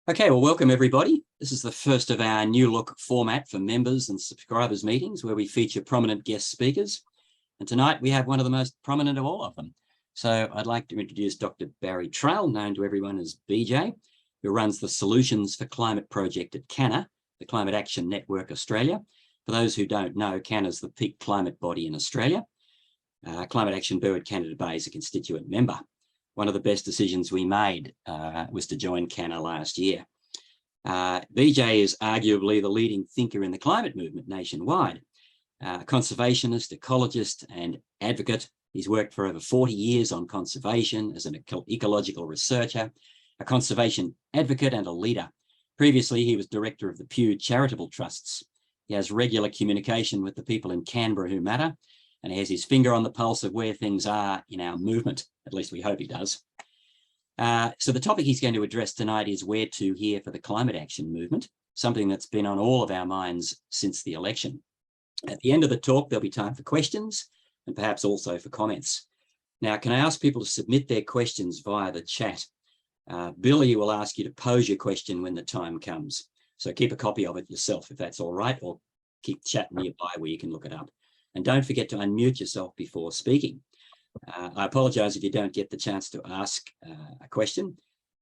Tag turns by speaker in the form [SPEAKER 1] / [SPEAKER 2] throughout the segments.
[SPEAKER 1] Okay, well, welcome everybody. This is the first of our new look format for members and subscribers meetings where we feature prominent guest speakers. And tonight we have one of the most prominent of all of them. So I'd like to introduce Dr. Barry Traill, known to everyone as BJ, who runs the Solutions for Climate project at CANA, the Climate Action Network Australia. For those who don't know, CANA is the peak climate body in Australia. Climate Action Burwood Canada Bay is a constituent member. One of the best decisions we made was to join CANA last year. BJ is arguably the leading thinker in the climate movement nationwide. A conservationist, ecologist, and advocate. He's worked for over 40 years on conservation as an ecological researcher, a conservation advocate, and a leader. Previously, he was director of the Pew Charitable Trusts. He has regular communication with the people in Canberra who matter, and he has his finger on the pulse of where things are in our movement. At least we hope he does. So the topic he's going to address tonight is where to here for the climate action movement, something that's been on all of our minds since the election. At the end of the talk, there'll be time for questions and perhaps also for comments. Now, can I ask people to submit their questions via the chat? Billy will ask you to pose your question when the time comes. So keep a copy of it yourself if that's all right, or keep chat nearby where you can look it up. And don't forget to unmute yourself before speaking. I apologise if you don't get the chance to ask a question.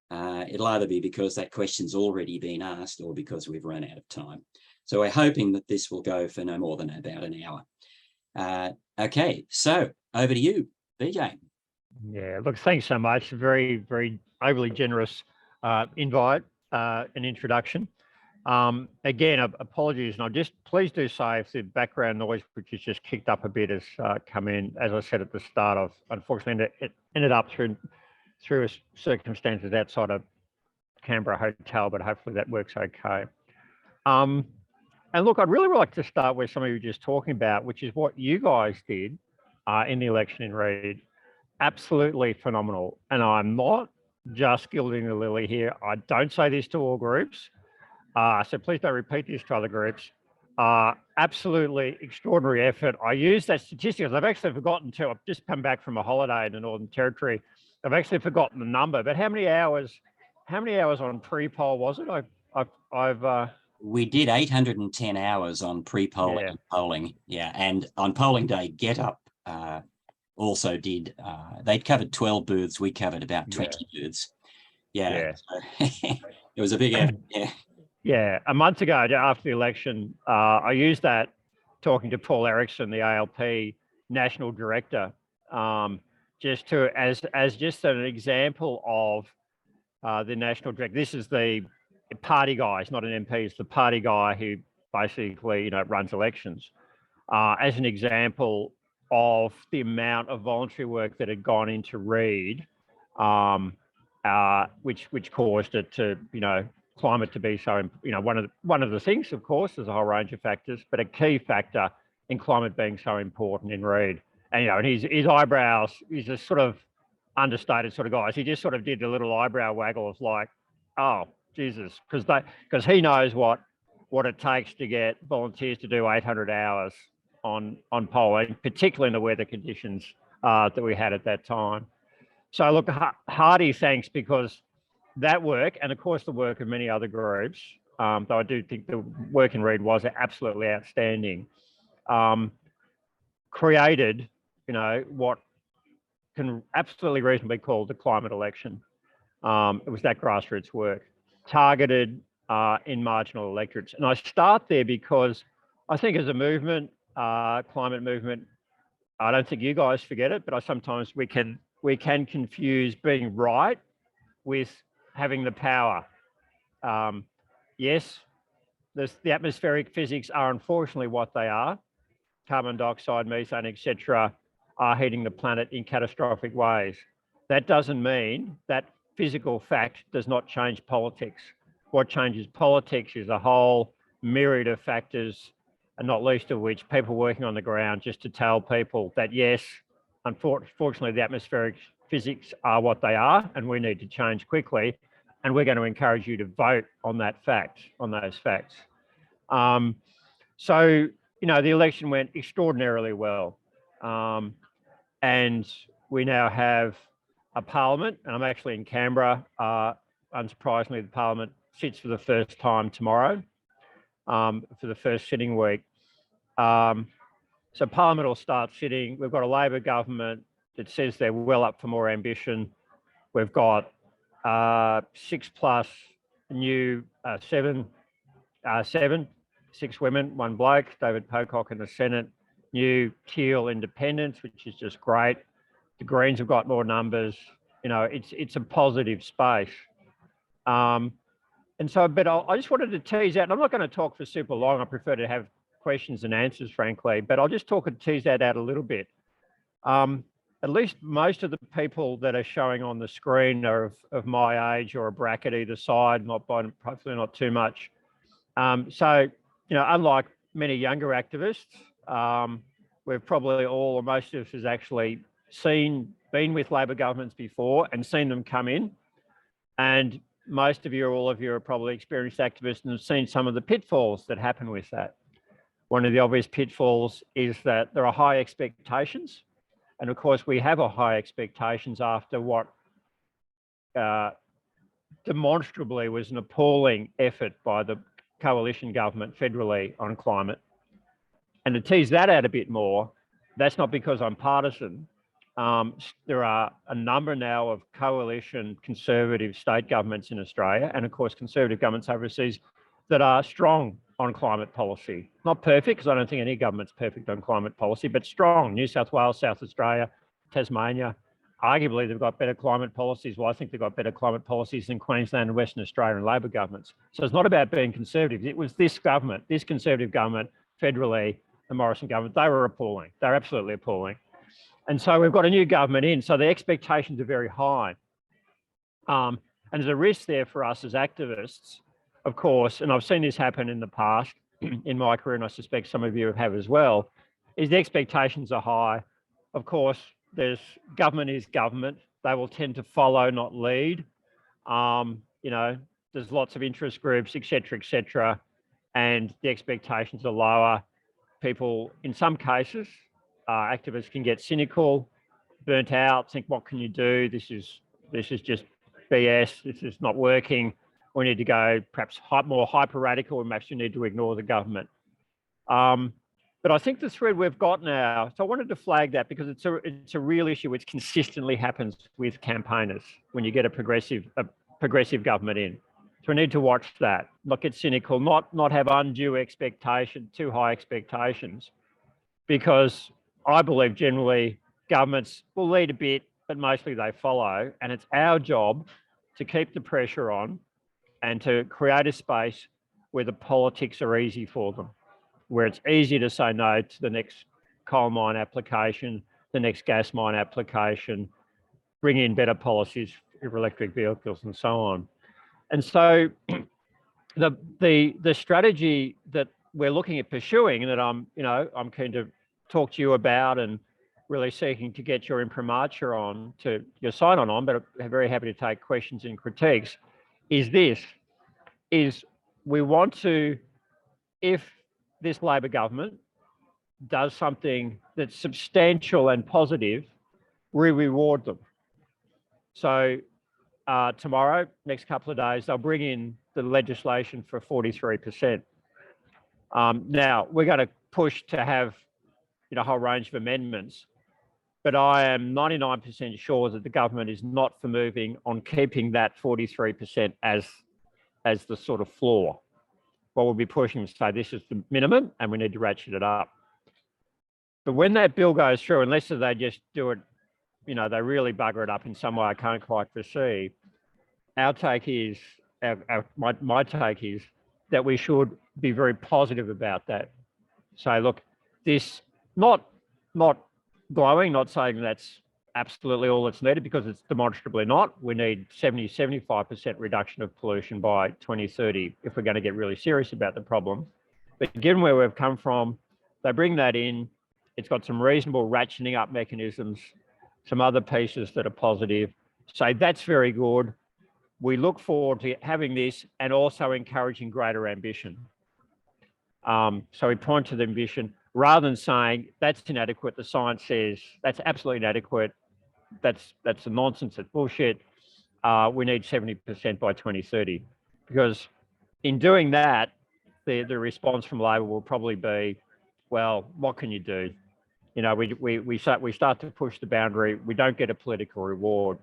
[SPEAKER 1] It'll either be because that question's already been asked or because we've run out of time. So we're hoping that this will go for no more than about an hour. Okay, so over to you, BJ.
[SPEAKER 2] Yeah, look, thanks so much. Very, very overly generous invite and introduction. Again, apologies, and please do say if the background noise, which has just kicked up a bit, has come in. As I said at the start, of unfortunately it ended up through circumstances outside of Canberra hotel, but hopefully that works okay. And look, I'd really like to start where some of you were just talking about, which is what you guys did in the election in Reid. Absolutely phenomenal. And I'm not just gilding the lily here. I don't say this to all groups. So please don't repeat this to other groups. Absolutely extraordinary effort. I use that statistic. I've actually forgotten to. I've just come back from a holiday in the Northern Territory. I've actually forgotten the number, but how many hours on pre-poll was it?
[SPEAKER 1] We did 810 hours on pre-polling and polling. Yeah, and on polling day, Get Up also did. They'd covered 12 booths. We covered about 20 booths. Yeah. So it was a big effort. Yeah.
[SPEAKER 2] Yeah, a month ago after the election, I used that talking to Paul Erickson, the ALP national director, just to as just an example of the national director. This is the party guy. It's not an MP. It's the party guy who basically runs elections. As an example of the amount of voluntary work that had gone into Reid, which caused it to climate to be so, one of the things, of course, there's a whole range of factors, but a key factor in climate being so important in Reid. And, and his eyebrows, he's a sort of understated sort of guy. He just sort of did a little eyebrow waggle of like, oh, Jesus, because he knows what it takes to get volunteers to do 800 hours on polling, particularly in the weather conditions that we had at that time. So look, hearty thanks, because that work, and of course the work of many other groups, though I do think the work in Reid was absolutely outstanding, created, what can absolutely reasonably be called the climate election. It was that grassroots work, targeted in marginal electorates. And I start there because I think as a movement, climate movement, I don't think you guys forget it, but sometimes we can confuse being right with having the power. Yes, the atmospheric physics are unfortunately what they are. Carbon dioxide, methane, etc., are heating the planet in catastrophic ways. That doesn't mean that physical fact does not change politics. What changes politics is a whole myriad of factors, and not least of which people working on the ground just to tell people that yes, unfortunately, the atmospheric physics are what they are, and we need to change quickly. And we're going to encourage you to vote on those facts. So, the election went extraordinarily well. And we now have a parliament, and I'm actually in Canberra. Unsurprisingly, the parliament sits for the first time tomorrow, for the first sitting week. So Parliament will start sitting. We've got a Labor government that says they're well up for more ambition. We've got 6+ new, six women, one bloke, David Pocock in the Senate, new Traill independents, which is just great. The Greens have got more numbers. You know, it's a positive space. And so, but I just wanted to tease out, and I'm not going to talk for super long. I prefer to have questions and answers, frankly, but I'll just tease that out a little bit. At least most of the people that are showing on the screen are of my age or a bracket either side, hopefully not too much. So, you know, unlike many younger activists, we've probably all, or most of us has actually been with Labor governments before and seen them come in. And most of you, or all of you, are probably experienced activists and have seen some of the pitfalls that happen with that. One of the obvious pitfalls is that there are high expectations. And of course, we have a high expectations after what demonstrably was an appalling effort by the coalition government federally on climate. And to tease that out a bit more, that's not because I'm partisan. There are a number now of coalition conservative state governments in Australia, and of course conservative governments overseas, that are strong on climate policy. Not perfect, because I don't think any government's perfect on climate policy, but strong. New South Wales, South Australia, Tasmania, arguably they've got better climate policies. Well, I think they've got better climate policies than Queensland and Western Australia and Labor governments. So it's not about being conservative. It was this government, this conservative government, federally, the Morrison government, they were appalling. They're absolutely appalling. And so we've got a new government in, so the expectations are very high. And there's a risk there for us as activists, of course, and I've seen this happen in the past in my career, and I suspect some of you have as well, is the expectations are high. Of course, government is government. They will tend to follow, not lead. You know, there's lots of interest groups, et cetera, and the expectations are lower. People, in some cases, activists can get cynical, burnt out, think, what can you do? This is just BS. This is not working. We need to go perhaps more hyper radical, and perhaps you need to ignore the government. But I think the thread we've got now, so I wanted to flag that because it's a real issue which consistently happens with campaigners when you get a progressive government in. So we need to watch that, not get cynical, not have undue expectation, too high expectations, because I believe generally governments will lead a bit, but mostly they follow. And it's our job to keep the pressure on and to create a space where the politics are easy for them, where it's easy to say no to the next coal mine application, the next gas mine application, bring in better policies for electric vehicles and so on. And so the strategy that we're looking at pursuing, and that I'm keen to talk to you about and really seeking to get your imprimatur on, to your sign on, but I'm very happy to take questions and critiques, is we want to, if this Labor government does something that's substantial and positive, we reward them. So tomorrow, next couple of days, they'll bring in the legislation for 43%. Now, we're going to push to have a whole range of amendments, but I am 99% sure that the government is not for moving on keeping that 43% as the sort of floor. What we'll be pushing to say this is the minimum and we need to ratchet it up. But when that bill goes through, unless they just do it, they really bugger it up in some way I can't quite foresee, our take is, my take is that we should be very positive about that. Say, look, this, not glowing, not saying that's absolutely all that's needed, because it's demonstrably not. We need 75% reduction of pollution by 2030 if we're going to get really serious about the problem. But given where we've come from, they bring that in. It's got some reasonable ratcheting up mechanisms, some other pieces that are positive. So that's very good. We look forward to having this and also encouraging greater ambition. So we point to the ambition rather than saying that's inadequate. The science says that's absolutely inadequate. That's a nonsense. It's bullshit. We need 70% by 2030. because in doing that, the response from Labor will probably be, well, what can you do? You know, we start to push the boundary. We don't get a political reward.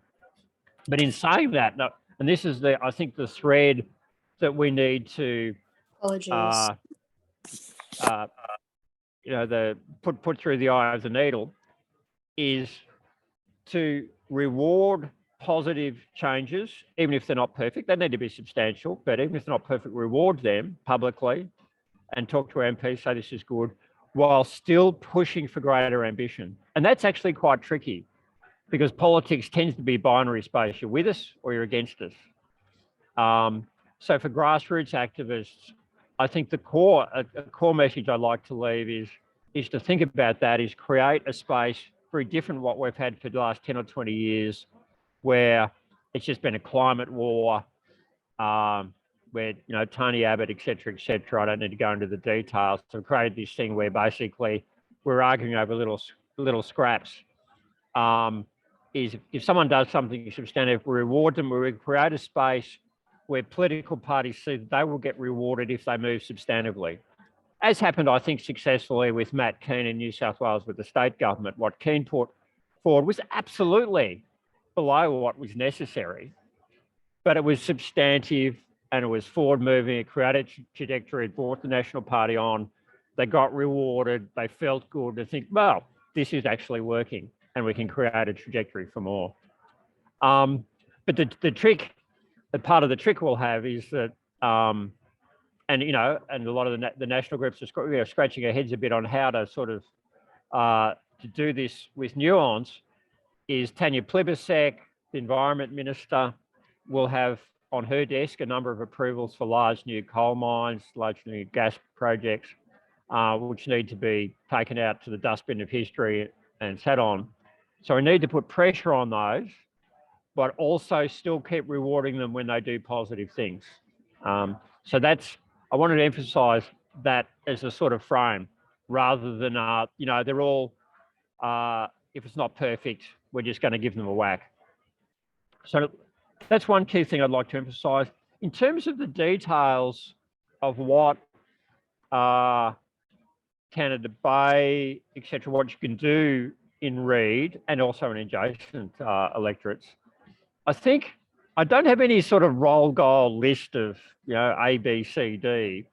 [SPEAKER 2] But in saying that, no, and this is I think the thread that we need to,
[SPEAKER 3] Apologies.
[SPEAKER 2] put through the eye of the needle, is to reward positive changes, even if they're not perfect. They need to be substantial, but even if they're not perfect, reward them publicly and talk to our MPs, say this is good, while still pushing for greater ambition. And that's actually quite tricky, because politics tends to be binary space. You're with us or you're against us. So for grassroots activists, I think a core message I'd like to leave is to think about that, is create a space very different to what we've had for the last 10 or 20 years, where it's just been a climate war, where, Tony Abbott, et cetera, I don't need to go into the details, so created this thing where basically we're arguing over little scraps. Is if someone does something substantive, we reward them. We create a space where political parties see that they will get rewarded if they move substantively. As happened, I think, successfully with Matt Keane in New South Wales with the state government. What Keane put forward was absolutely below what was necessary, but it was substantive and it was forward moving. It created a trajectory, it brought the National Party on. They got rewarded, they felt good. They think, well, this is actually working and we can create a trajectory for more. But the trick, the part of the trick we'll have is that, and a lot of the national groups are scratching their heads a bit on how to sort of to do this with nuance, is Tanya Plibersek, the Environment Minister, will have on her desk a number of approvals for large new coal mines, large new gas projects, which need to be taken out to the dustbin of history and sat on. So we need to put pressure on those, but also still keep rewarding them when they do positive things. So I wanted to emphasise that as a sort of frame, rather than, they're all, if it's not perfect, we're just going to give them a whack. So that's one key thing I'd like to emphasise. In terms of the details of what Canada Bay, etc., what you can do in Reid and also in adjacent electorates, I think I don't have any sort of roll goal list of A, B, C, D,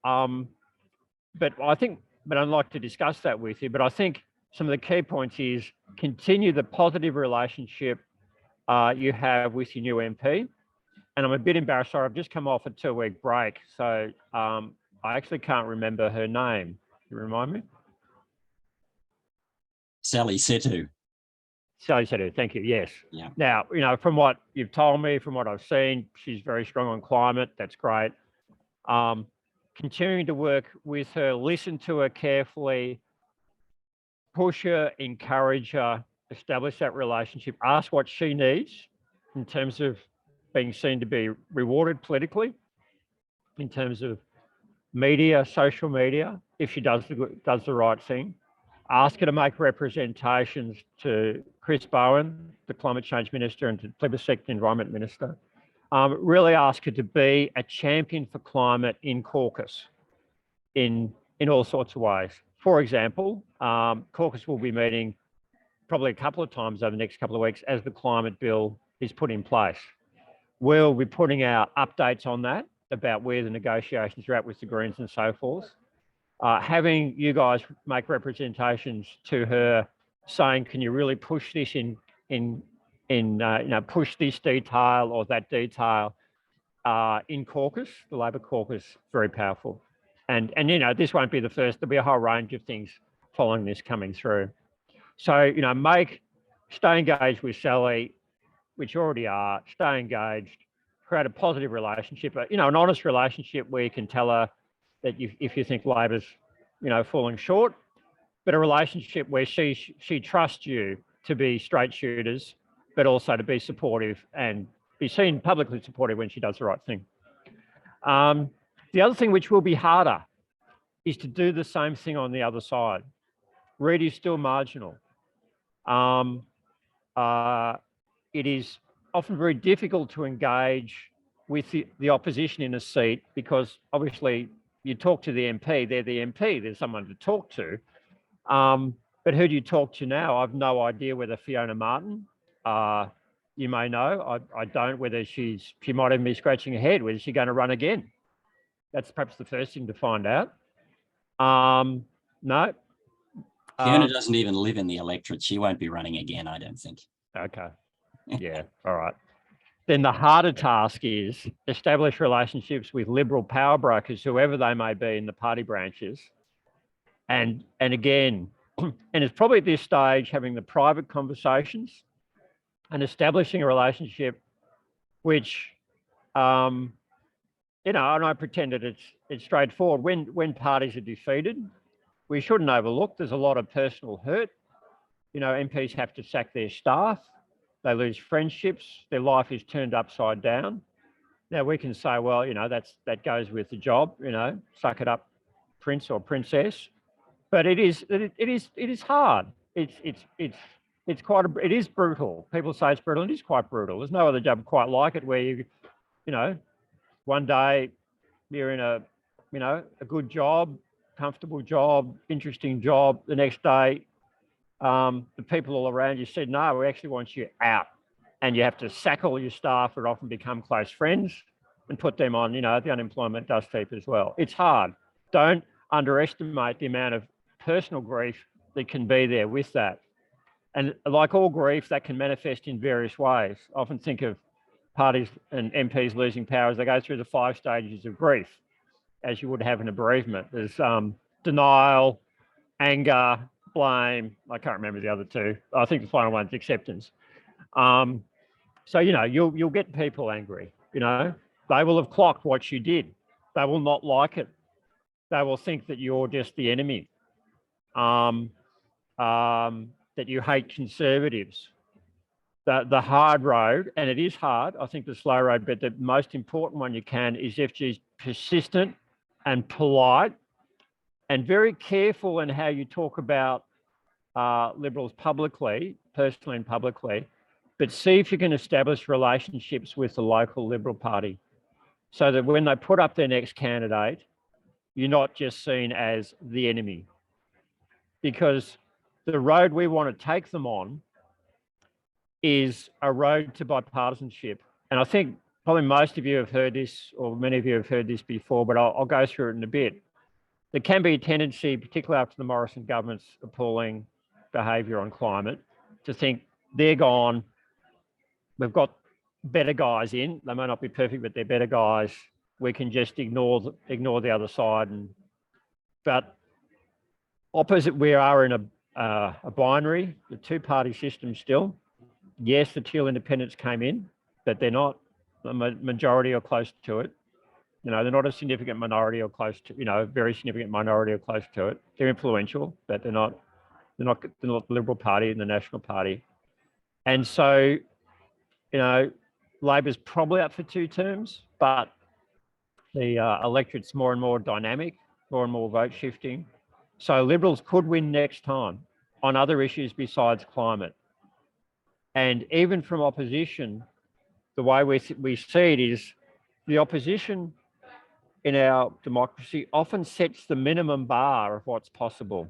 [SPEAKER 2] but I'd like to discuss that with you. But I think some of the key points is continue the positive relationship you have with your new MP. And I'm a bit embarrassed, sorry, I've just come off a 2-week break, so I actually can't remember her name. You remind me?
[SPEAKER 1] Sally Setu.
[SPEAKER 2] Sally Setu, thank you, yes.
[SPEAKER 1] Yeah.
[SPEAKER 2] Now, from what you've told me, from what I've seen, she's very strong on climate, that's great. Continuing to work with her, listen to her carefully, push her, encourage her, establish that relationship, ask what she needs in terms of being seen to be rewarded politically, in terms of media, social media, if she does the right thing. Ask her to make representations to Chris Bowen, the Climate Change Minister, and to Plibersek, the Environment Minister. Really ask her to be a champion for climate in caucus in all sorts of ways. For example, caucus will be meeting probably a couple of times over the next couple of weeks as the climate bill is put in place. We'll be putting out updates on that, about where the negotiations are at with the Greens and so forth. Having you guys make representations to her saying, can you really push this push this detail or that detail in caucus, the Labor caucus, very powerful. And this won't be the first, there'll be a whole range of things following this coming through. So, stay engaged with Sally, which you already are, stay engaged, create a positive relationship, an honest relationship where you can tell her that if you think Labor's, falling short, but a relationship where she trusts you to be straight shooters, but also to be supportive and be seen publicly supportive when she does the right thing. The other thing which will be harder is to do the same thing on the other side. Reid is still marginal. It is often very difficult to engage with the opposition in a seat, because obviously you talk to the MP, they're the MP, there's someone to talk to. But who do you talk to now? I've no idea whether Fiona Martin, you may know, I don't, whether she might even be scratching her head, whether she's going to run again. That's perhaps the first thing to find out. No.
[SPEAKER 1] Fiona doesn't even live in the electorate. She won't be running again, I don't think.
[SPEAKER 2] Okay. Yeah, all right. Then the harder task is establish relationships with Liberal power brokers, whoever they may be in the party branches. And again, and it's probably at this stage having the private conversations and establishing a relationship which, and I pretend that it's straightforward. When parties are defeated, we shouldn't overlook there's a lot of personal hurt. MPs have to sack their staff. They lose friendships. Their life is turned upside down. Now we can say, well, that goes with the job. Suck it up, prince or princess. But it is hard. It is brutal. People say it's brutal, and it is quite brutal. There's no other job quite like it, where one day you're in a good job, comfortable job, interesting job. The next day, the people all around you said, no, we actually want you out, and you have to sack all your staff who often become close friends and put them on, the unemployment dust heap as well. It's hard. Don't underestimate the amount of personal grief that can be there with that. And like all grief, that can manifest in various ways. I often think of parties and MPs losing power as they go through the 5 stages of grief, as you would have in a bereavement. There's denial, anger, blame. I can't remember the other 2. I think the final one's acceptance. So, you'll get people angry. They will have clocked what you did. They will not like it. They will think that you're just the enemy. That you hate conservatives. The hard road, and it is hard, I think the slow road, but the most important one you can is FG's persistent and polite and very careful in how you talk about Liberals publicly, personally and publicly, but see if you can establish relationships with the local Liberal Party so that when they put up their next candidate, you're not just seen as the enemy. Because the road we want to take them on is a road to bipartisanship. And I think probably most of you have heard this, or many of you have heard this before, but I'll go through it in a bit. There can be a tendency, particularly after the Morrison government's appalling behaviour on climate, to think they're gone, we've got better guys in. They may not be perfect, but they're better guys. We can just ignore the other side. But opposite, we are in a binary, the 2-party system still. Yes, the Traill independents came in, but they're not the majority or close to it. They're not a significant minority or close to, very significant minority or close to it. They're influential, but they're not the Liberal Party and the National Party. And so, Labor's probably up for 2 terms, but the electorate's more and more dynamic, more and more vote shifting. So Liberals could win next time on other issues besides climate. And even from opposition, the way we see it is the opposition in our democracy often sets the minimum bar of what's possible.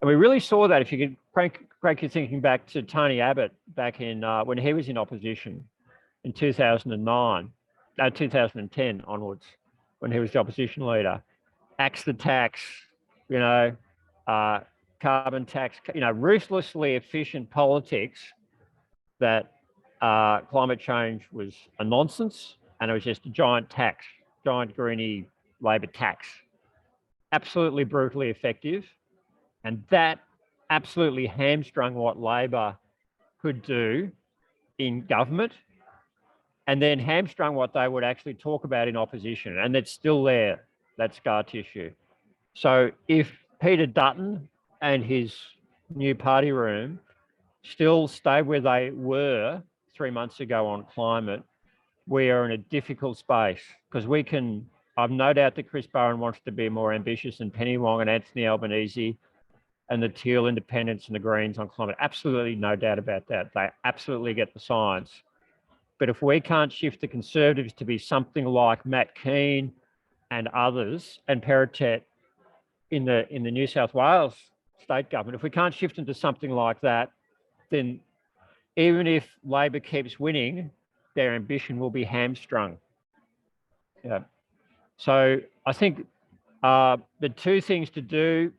[SPEAKER 2] And we really saw that if you could crank your thinking back to Tony Abbott back in when he was in opposition in 2010 onwards, when he was the opposition leader. Axe the tax, carbon tax, ruthlessly efficient politics that climate change was a nonsense and it was just a giant tax, giant greeny Labor tax. Absolutely brutally effective. And that absolutely hamstrung what Labor could do in government, and then hamstrung what they would actually talk about in opposition. And it's still there, that scar tissue. So if Peter Dutton and his new party room still stay where they were 3 months ago on climate, we are in a difficult space because I've no doubt that Chris Bowen wants to be more ambitious than Penny Wong and Anthony Albanese and the Traill independents and the Greens on climate. Absolutely no doubt about that. They absolutely get the science. But if we can't shift the Conservatives to be something like Matt Keane and others, and Peritet in the New South Wales state government, if we can't shift them to something like that, then even if Labor keeps winning, their ambition will be hamstrung. Yeah. So I think the two things to do,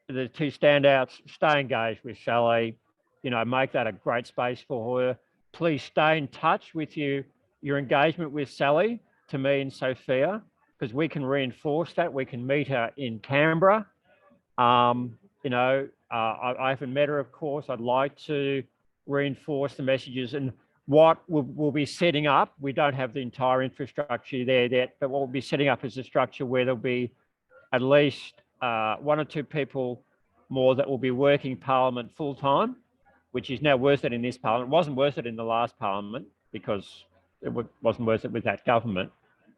[SPEAKER 2] the two standouts: stay engaged with Sally, make that a great space for her. Please stay in touch with your engagement with Sally, to me and Sophia, because we can reinforce that. We can meet her in Canberra. I haven't met her, of course. I'd like to reinforce the messages and what we'll be setting up. We don't have the entire infrastructure there yet, but what we'll be setting up is a structure where there'll be at least one or two people more that will be working Parliament full time, which is now worth it in this Parliament. It wasn't worth it in the last Parliament because it wasn't worth it with that government.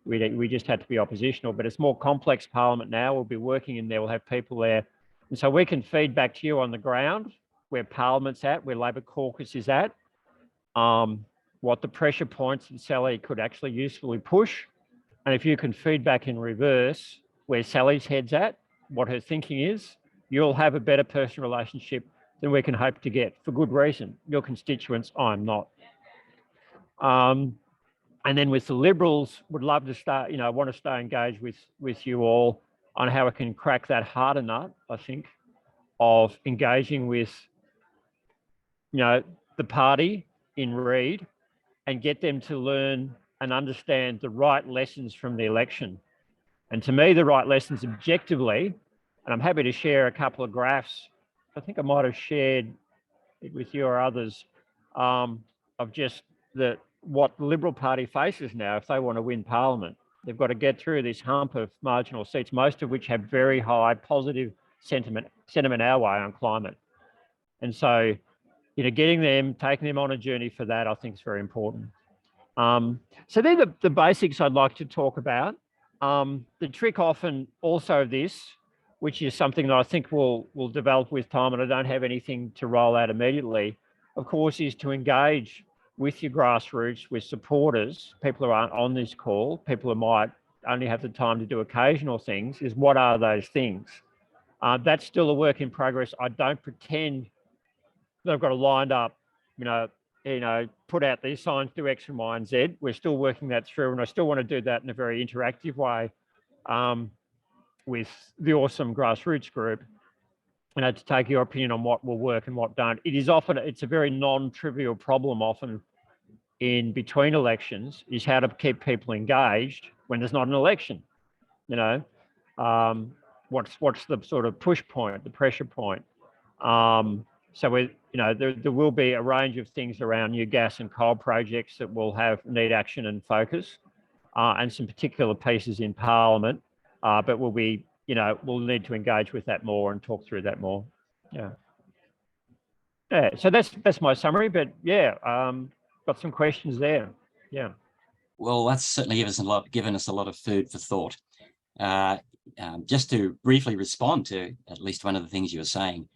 [SPEAKER 2] We just had to be oppositional, but it's more complex Parliament now. We'll be working in there. We'll have people there. And so we can feed back to you on the ground where Parliament's at, where Labor caucus is at, what the pressure points that Sally could actually usefully push. And if you can feed back in reverse where Sally's head's at, what her thinking is, you'll have a better personal relationship than we can hope to get, for good reason. Your constituents, I'm not. And then with the Liberals, would love to start, want to stay engaged with you all on how we can crack that harder nut, I think, of engaging with, the party in Reid and get them to learn and understand the right lessons from the election. And to me, the right lessons objectively, and I'm happy to share a couple of graphs. I think I might have shared it with you or others, of just what the Liberal Party faces now if they want to win Parliament. They've got to get through this hump of marginal seats, most of which have very high positive sentiment our way on climate. And so, taking them on a journey for that, I think is very important. So they're the basics I'd like to talk about. The trick often also this, which is something that I think will develop with time, and I don't have anything to roll out immediately, of course, is to engage with your grassroots, with supporters, people who aren't on this call, people who might only have the time to do occasional things, is what are those things? That's still a work in progress. I don't pretend that I've got it lined up, put out these signs, do X and Y and Z. We're still working that through, and I still want to do that in a very interactive way with the awesome grassroots group, to take your opinion on what will work and what don't. It's a very non-trivial problem often in between elections, is how to keep people engaged when there's not an election. What's the sort of push point, the pressure point? So there will be a range of things around new gas and coal projects that will need action and focus, and some particular pieces in Parliament, but we'll need to engage with that more and talk through that more. Yeah. So that's my summary, but got some questions there. Yeah.
[SPEAKER 1] Well, that's certainly given us a lot of food for thought. Just to briefly respond to at least one of the things you were saying,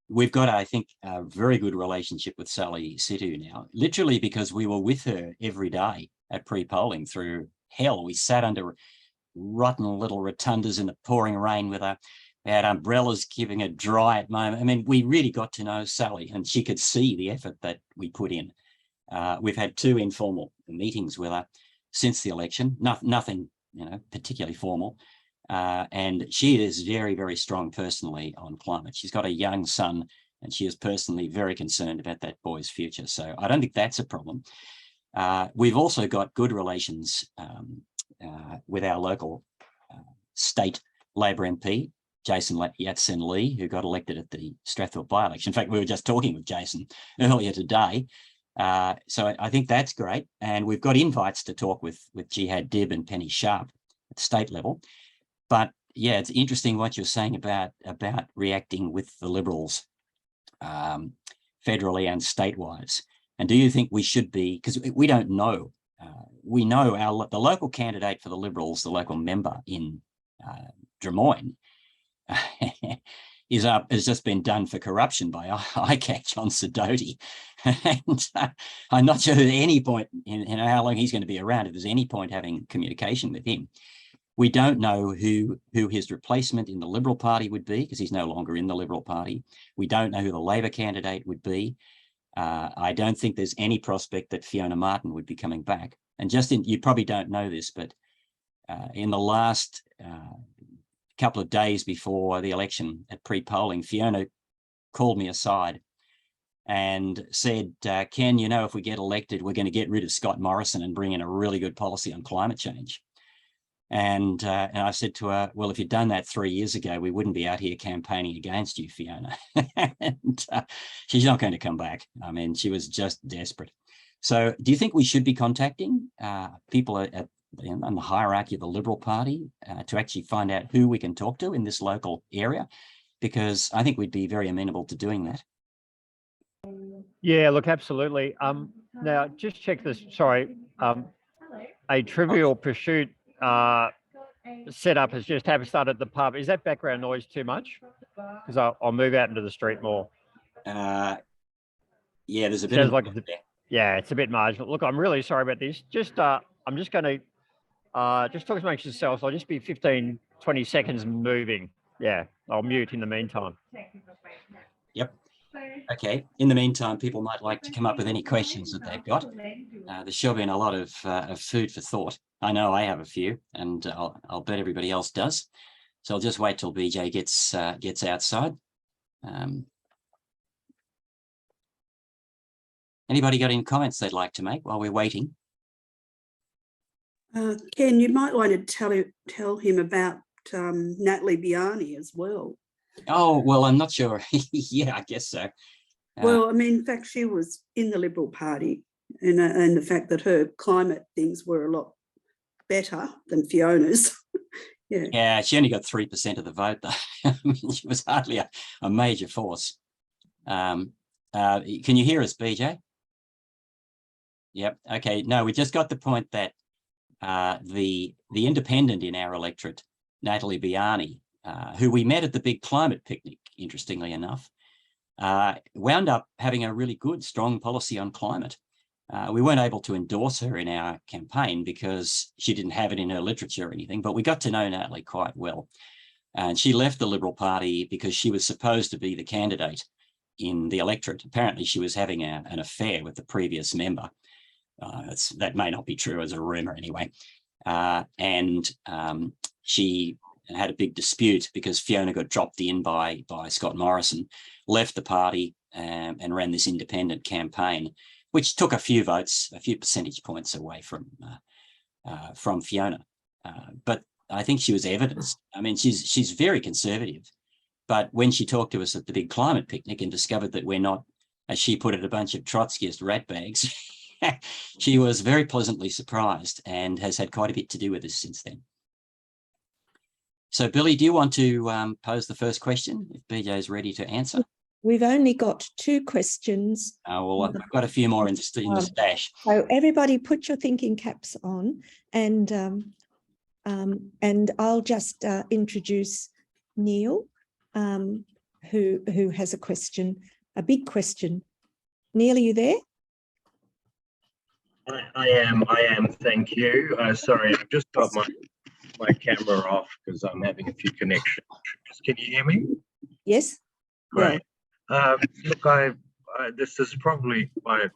[SPEAKER 1] we've got, I think, a very good relationship with Sally Situ now, literally because we were with her every day at pre-polling through hell. We sat under rotten little rotundas in the pouring rain with her. We had umbrellas keeping her dry at the moment. I mean, we really got to know Sally, and she could see the effort that we put in. We've had 2 informal meetings with her since the election, nothing particularly formal. And she is very, very strong personally on climate. She's got a young son, and she is personally very concerned about that boy's future. So I don't think that's a problem. We've also got good relations with our local state Labor MP, Jason Yatsen-Lee, who got elected at the Strathfield by-election. In fact, we were just talking with Jason earlier today. So I think that's great. And we've got invites to talk with Jihad Dib and Penny Sharp at the state level. But yeah, it's interesting what you're saying about reacting with the Liberals federally and state-wise. And do you think we should be, because we don't know, we know the local candidate for the Liberals, the local member in Drummoyne, has just been done for corruption by ICAC John Sidoti. And I'm not sure at any point in how long he's going to be around, if there's any point having communication with him. We don't know who his replacement in the Liberal Party would be, because he's no longer in the Liberal Party. We don't know who the Labor candidate would be. I don't think there's any prospect that Fiona Martin would be coming back. And Justin, you probably don't know this, but in the last couple of days before the election at pre-polling, Fiona called me aside and said, Ken, you know, if we get elected, we're going to get rid of Scott Morrison and bring in a really good policy on climate change. And I said to her, well, if you'd done that 3 years ago, we wouldn't be out here campaigning against you, Fiona. And she's not going to come back. I mean, she was just desperate. So do you think we should be contacting people on the hierarchy of the Liberal Party to actually find out who we can talk to in this local area? Because I think we'd be very amenable to doing that.
[SPEAKER 2] Yeah, look, absolutely. Now, just check this. Sorry, a Trivial Pursuit setup has just started at the pub. Is that background noise too much? Because I'll move out into the street more.
[SPEAKER 1] Yeah, there's a bit
[SPEAKER 2] Sounds
[SPEAKER 1] of
[SPEAKER 2] like yeah, it's a bit marginal. Look, I'm really sorry about this. Just I'm just going to just talk amongst yourselves. I'll just be 15, 20 seconds moving. Yeah, I'll mute in the meantime.
[SPEAKER 1] Yep. Okay. In the meantime, people might like to come up with any questions that they've got. There's sure been a lot of food for thought. I know I have a few, and I'll bet everybody else does. So I'll just wait till BJ gets outside. Anybody got any comments they'd like to make while we're waiting?
[SPEAKER 3] Ken, you might want to tell him about Natalie Biani as well.
[SPEAKER 1] Oh, well, I'm not sure. Yeah, I guess so.
[SPEAKER 3] Well, I mean, in fact, she was in the Liberal Party, and the fact that her climate things were a lot better than Fiona's. Yeah.
[SPEAKER 1] Yeah, she only got 3% of the vote, though. I mean, she was hardly a major force. Can you hear us, BJ? Yep. Okay. No, we just got the point that the independent in our electorate, Natalie Biani, who we met at the big climate picnic, interestingly enough, wound up having a really good, strong policy on climate. We weren't able to endorse her in our campaign because she didn't have it in her literature or anything, but we got to know Natalie quite well. And she left the Liberal Party because she was supposed to be the candidate in the electorate. Apparently, she was having an affair with the previous member. That may not be true, as a rumor anyway. She had a big dispute because Fiona got dropped in by Scott Morrison, left the party and ran this independent campaign, which took a few votes, a few percentage points away from Fiona. But I think she was evidenced. I mean, she's very conservative, but when she talked to us at the big climate picnic and discovered that we're not, as she put it, a bunch of Trotskyist ratbags, she was very pleasantly surprised and has had quite a bit to do with us since then. So, Billy, do you want to pose the first question if BJ is ready to answer?
[SPEAKER 4] We've only got 2 questions.
[SPEAKER 1] Oh, well, I've got a few more in the stash.
[SPEAKER 4] So everybody put your thinking caps on, and I'll just introduce Neil, who has a question, a big question. Neil, are you there?
[SPEAKER 5] I am. Thank you. Sorry, I've just got my camera off because I'm having a few connection issues. Can you hear me?
[SPEAKER 4] Yes.
[SPEAKER 5] Great. Look, this is probably quite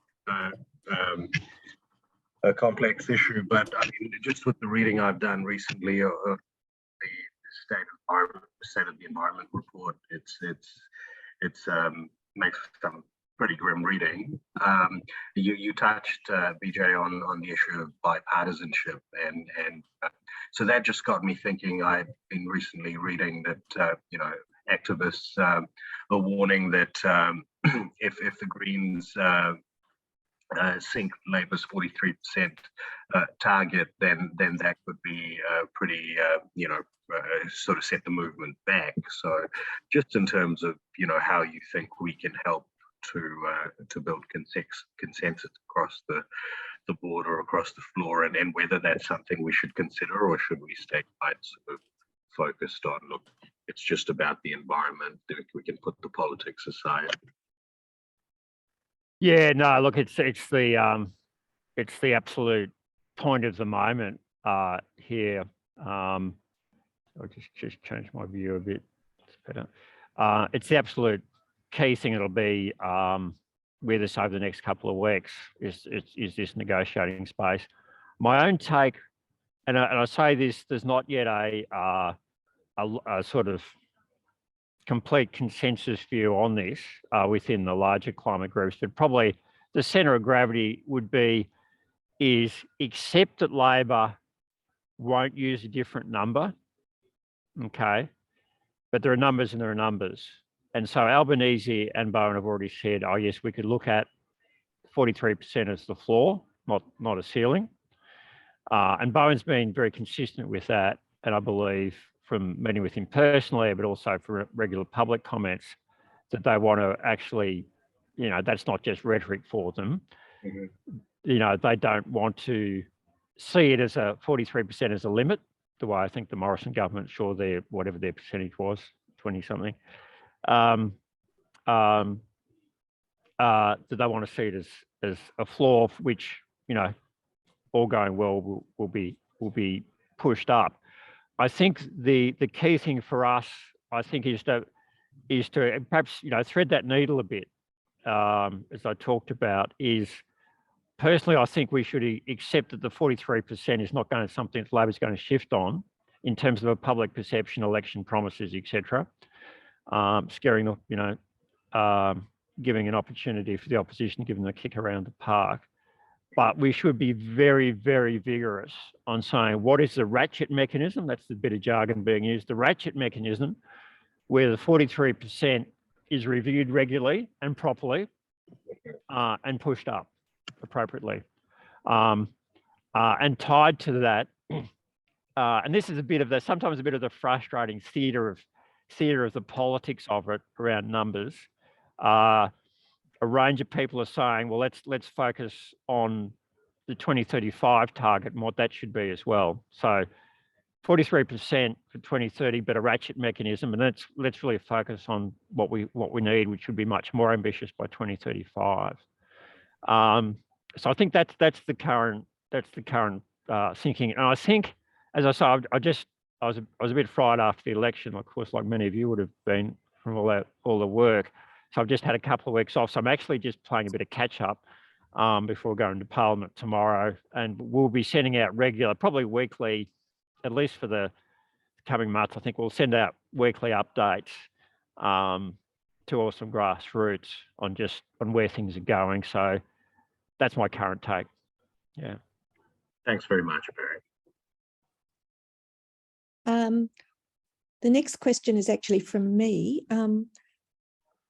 [SPEAKER 5] a complex issue, but I mean, just with the reading I've done recently of the state of the environment report, it's makes some pretty grim reading. You touched, BJ, on the issue of bipartisanship, and so that just got me thinking. I've been recently reading that activists are warning that if the Greens sink Labor's 43% target, then that could be pretty sort of set the movement back. So just in terms of how you think we can help to build consensus across the board or across the floor, and whether that's something we should consider, or should we stay quite sort of focused on, look, it's just about the environment. We can put the politics aside.
[SPEAKER 2] Yeah, no, look, it's the absolute point of the moment here. I'll just change my view a bit. It's better. It's the absolute key thing. It'll be with us over the next couple of weeks is this negotiating space. My own take, and I say this, there's not yet a sort of complete consensus view on this within the larger climate groups, but probably the centre of gravity would be is accept that Labor won't use a different number, okay, but there are numbers and there are numbers. And so Albanese and Bowen have already said, oh yes, we could look at 43% as the floor, not a ceiling. And Bowen's been very consistent with that. And I believe from meeting with him personally, but also from regular public comments, that they want to actually, you know, that's not just rhetoric for them. Mm-hmm. You know, they don't want to see it as a 43% as a limit, the way I think the Morrison government, sure, their whatever their percentage was, 20 something. That they want to see it as a floor, which, you know, all going well will be pushed up. I think the key thing for us, I think, is to perhaps, you know, thread that needle a bit, as I talked about, is personally, I think we should accept that the 43% is not going to something that Labor's going to shift on in terms of a public perception, election promises, etc. Scaring the, you know, giving an opportunity for the opposition, giving them a kick around the park. But we should be very, very vigorous on saying what is the ratchet mechanism, that's the bit of jargon being used, the ratchet mechanism where the 43% is reviewed regularly and properly and pushed up appropriately. And tied to that, and this is a bit of the, sometimes a bit of the frustrating theatre of the politics of it around numbers. A range of people are saying, well, let's focus on the 2035 target and what that should be as well. So 43% for 2030, but a ratchet mechanism, and let's really focus on what we need, which would be much more ambitious by 2035. So I think that's the current thinking, and I think, as I say, I was a bit fried after the election, of course, like many of you would have been from all the work. So I've just had a couple of weeks off. So I'm actually just playing a bit of catch up before going to Parliament tomorrow. And we'll be sending out regular, probably weekly, at least for the coming months. I think we'll send out weekly updates to Awesome Grassroots on where things are going. So that's my current take. Yeah.
[SPEAKER 5] Thanks very much, Barry.
[SPEAKER 4] The next question is actually from me.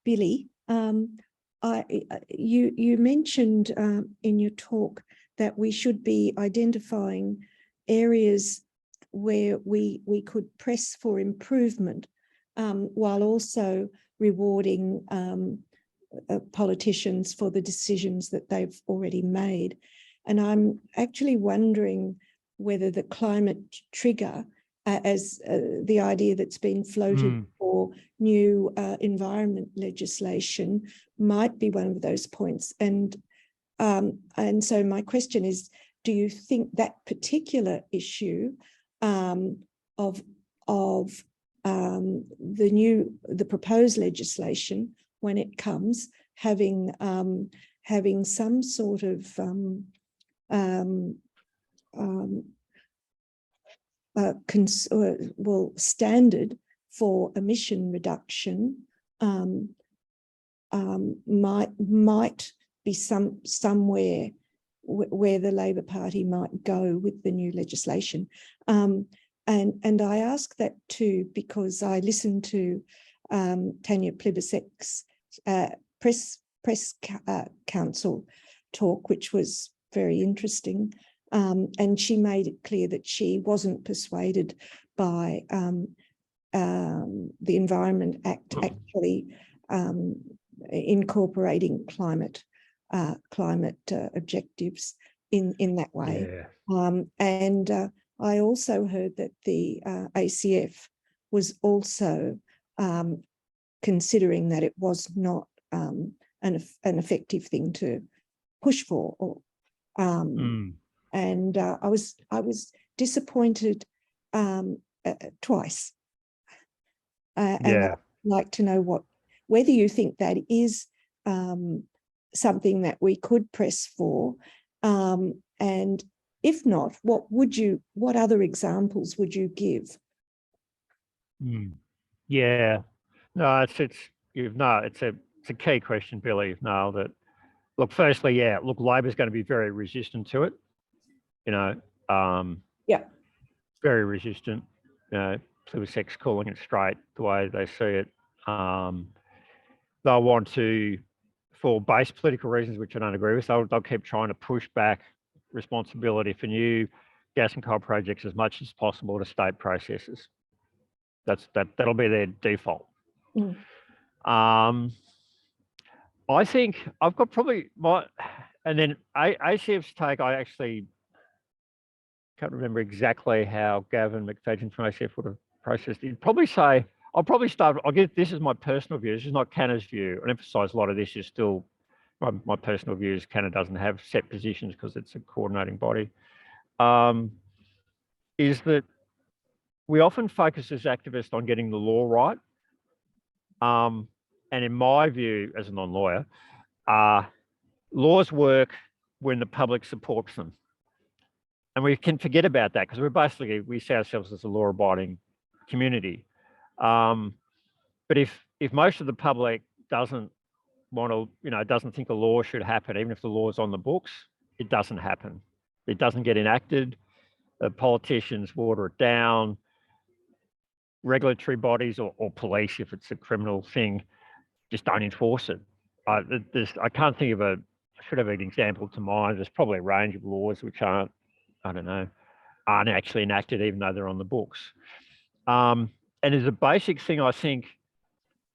[SPEAKER 4] Billy, you mentioned in your talk that we should be identifying areas where we could press for improvement while also rewarding politicians for the decisions that they've already made. And I'm actually wondering whether the climate trigger, as the idea that's been floated for new environment legislation, might be one of those points. And so my question is, do you think that particular issue of the proposed legislation, when it comes, having some sort of standard for emission reduction might be somewhere where the Labor Party might go with the new legislation. And I ask that too because I listened to Tanya Plibersek's press council talk, which was very interesting. And she made it clear that she wasn't persuaded by the Environment Act actually incorporating climate objectives in that way. Yeah. And I also heard that the ACF was also considering that it was not an effective thing to push for. Or, and I was disappointed twice. And I'd like to know whether you think that is something that we could press for, and if not, what other examples would you give?
[SPEAKER 2] Yeah, no, it's a key question, Billy. You've nailed it. Look, firstly, look, Labor's going to be very resistant to it. Very resistant. Sex calling it straight the way they see it. They'll want to, for base political reasons, which I don't agree with, they'll keep trying to push back responsibility for new gas and coal projects as much as possible to state processes. That'll be their default. I think I've got probably and then ACF's take, I actually can't remember exactly how Gavin McFadden from ACF would have processed it. I'll give, this is my personal view. This is not CANA's view. I emphasise a lot of this is still my personal view is CANA doesn't have set positions because it's a coordinating body. Is that we often focus as activists on getting the law right. And in my view, as a non-lawyer, laws work when the public supports them. And we can forget about that because we see ourselves as a law-abiding community. But if most of the public doesn't want to, doesn't think a law should happen, even if the law is on the books, it doesn't happen. It doesn't get enacted. Politicians water it down. Regulatory bodies or police, if it's a criminal thing, just don't enforce it. I can't think of I should have an example to mind. There's probably a range of laws which aren't actually enacted, even though they're on the books. And as a basic thing, I think,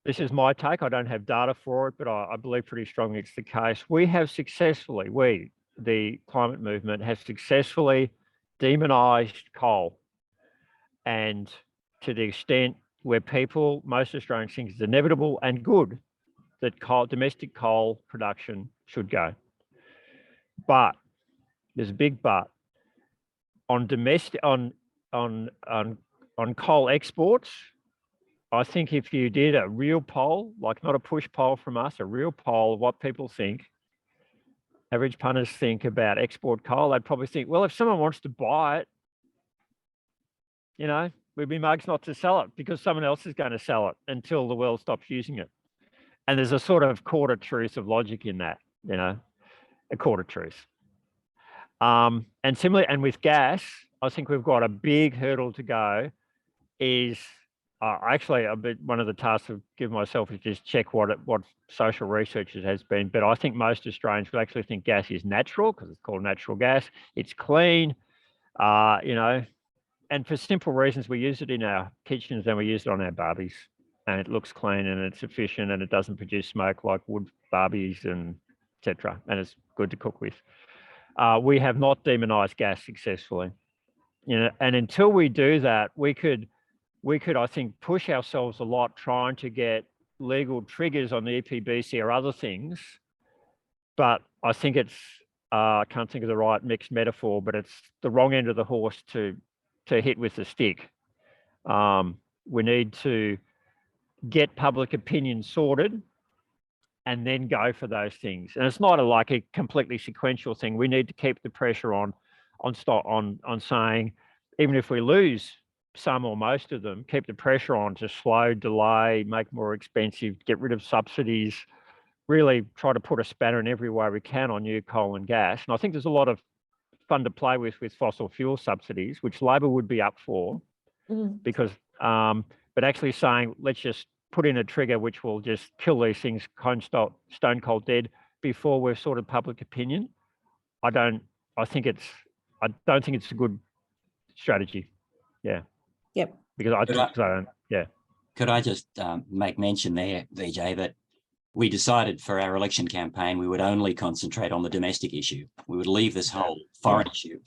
[SPEAKER 2] this is my take, I don't have data for it, but I believe pretty strongly it's the case. The climate movement, has successfully demonised coal. And to the extent where most Australians think it's inevitable and good that domestic coal production should go. But there's a big but. On coal exports, I think if you did a real poll, like not a push poll from us, a real poll of what people think, average punters think about export coal, they'd probably think, well, if someone wants to buy it, we'd be mugs not to sell it because someone else is going to sell it until the world stops using it. And there's a sort of quarter truth of logic in that, a quarter truth. And similarly, and with gas, I think we've got a big hurdle to go. Is actually one of the tasks I've given myself is just check what social research has been. But I think most Australians will actually think gas is natural because it's called natural gas. It's clean, and for simple reasons, we use it in our kitchens and we use it on our barbies, and it looks clean and it's efficient and it doesn't produce smoke like wood barbies and etc. And it's good to cook with. We have not demonised gas successfully, and until we do that, we could, I think, push ourselves a lot trying to get legal triggers on the EPBC or other things. But I think it's, I can't think of the right mixed metaphor, but it's the wrong end of the horse to hit with the stick. We need to get public opinion sorted and then go for those things. And it's not like a completely sequential thing. We need to keep the pressure on saying, even if we lose some or most of them, keep the pressure on to slow, delay, make more expensive, get rid of subsidies, really try to put a spanner in every way we can on new coal and gas. And I think there's a lot of fun to play with fossil fuel subsidies, which Labor would be up for, because, but actually saying, let's just put in a trigger which will just kill these things stone cold dead before we've sorted public opinion. I don't think it's a good strategy. Yeah.
[SPEAKER 4] Yep.
[SPEAKER 2] Because
[SPEAKER 1] Could I just make mention there, VJ, that we decided for our election campaign we would only concentrate on the domestic issue. We would leave this whole foreign issue,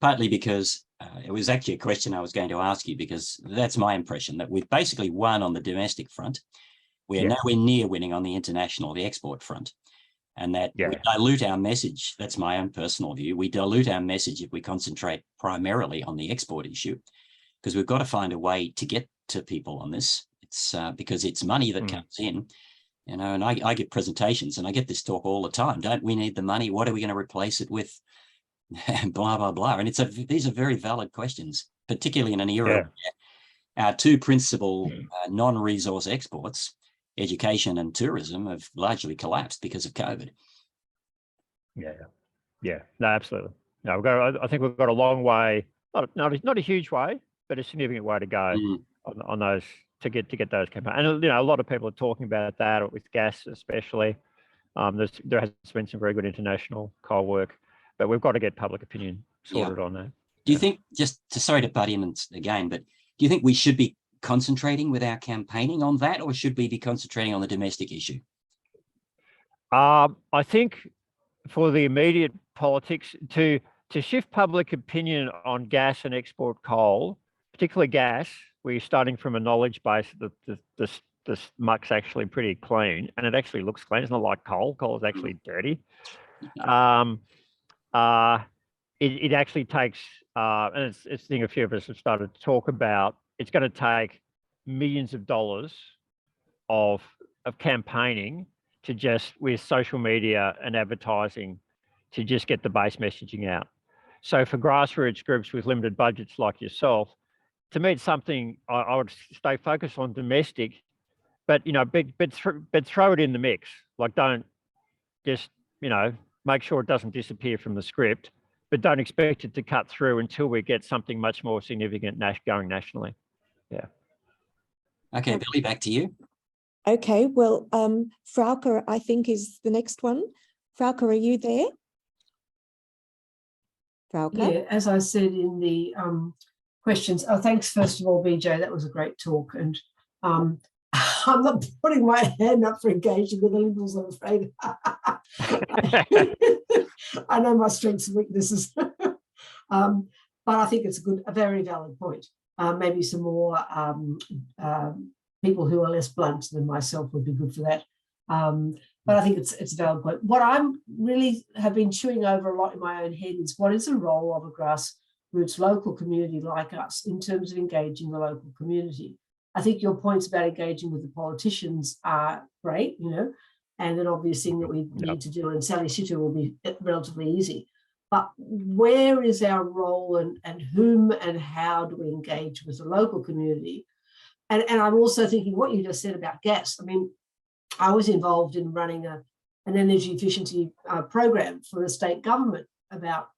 [SPEAKER 1] partly because it was actually a question I was going to ask you, because that's my impression, that we've basically won on the domestic front. We're nowhere near winning on the international, the export front. And that we dilute our message. That's my own personal view. We dilute our message if we concentrate primarily on the export issue, because we've got to find a way to get to people on this. It's because it's money that comes in, you know, and I get presentations and I get this talk all the time. Don't we need the money? What are we going to replace it with? And blah, blah, blah. And these are very valid questions, particularly in an era where our two principal non-resource exports, education and tourism, have largely collapsed because of COVID.
[SPEAKER 2] Yeah, no, absolutely. No, I think we've got a long way, not a huge way, but a significant way to go on those to get those campaigns. And you know, a lot of people are talking about that with gas, especially. There has been some very good international coal work, but we've got to get public opinion sorted on that.
[SPEAKER 1] Do you think, sorry to butt in again, but do you think we should be concentrating with our campaigning on that, or should we be concentrating on the domestic issue?
[SPEAKER 2] I think for the immediate politics, to shift public opinion on gas and export coal, particularly gas, we're starting from a knowledge base that this muck's actually pretty clean, and it actually looks clean. It's not like coal. Coal is actually dirty. It actually takes, and it's a thing a few of us have started to talk about, it's going to take millions of dollars of campaigning to just, with social media and advertising, to just get the base messaging out. So for grassroots groups with limited budgets like yourself, to me, it's something I would stay focused on domestic, but you know, but throw it in the mix. Like, don't just, you know, make sure it doesn't disappear from the script, but don't expect it to cut through until we get something much more significant going nationally. Yeah.
[SPEAKER 1] Okay, Billy, back to you.
[SPEAKER 4] Okay, well, Frauke, I think, is the next one. Frauke, are you there? Frauke?
[SPEAKER 6] Yeah, as I said in the questions, thanks first of all, BJ, that was a great talk. And I'm not putting my hand up for engaging with the Liberals, I'm afraid. I know my strengths and weaknesses. But I think it's a very valid point. Maybe some more people who are less blunt than myself would be good for that. But I think it's a valid point. What I'm really have been chewing over a lot in my own head is, what is the role of a grassroots local community like us in terms of engaging the local community? I think your points about engaging with the politicians are great, you know, and an obvious thing that we need to do, and Sally Situ will be relatively easy. But where is our role, and whom and how do we engage with the local community? And I'm also thinking what you just said about gas. I mean, I was involved in running an energy efficiency program for the state government about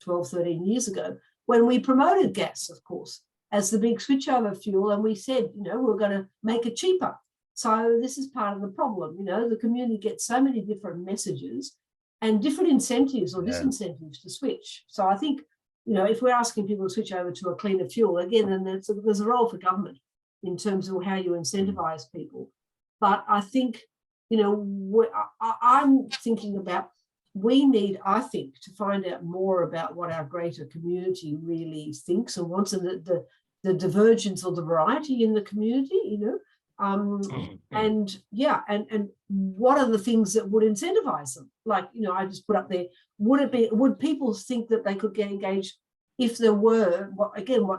[SPEAKER 6] 12, 13 years ago, when we promoted gas, of course, as the big switchover fuel. And we said, you know, we're going to make it cheaper. So this is part of the problem. You know, the community gets so many different messages and different incentives or disincentives to switch. So I think, you know, if we're asking people to switch over to a cleaner fuel, again, then there's a role for government in terms of how you incentivize people. But I think, you know, I'm thinking about, we need, I think, to find out more about what our greater community really thinks and wants, and the divergence or the variety in the community, you know, and what are the things that would incentivize them? Like, you know, I just put up there, would people think that they could get engaged if there were,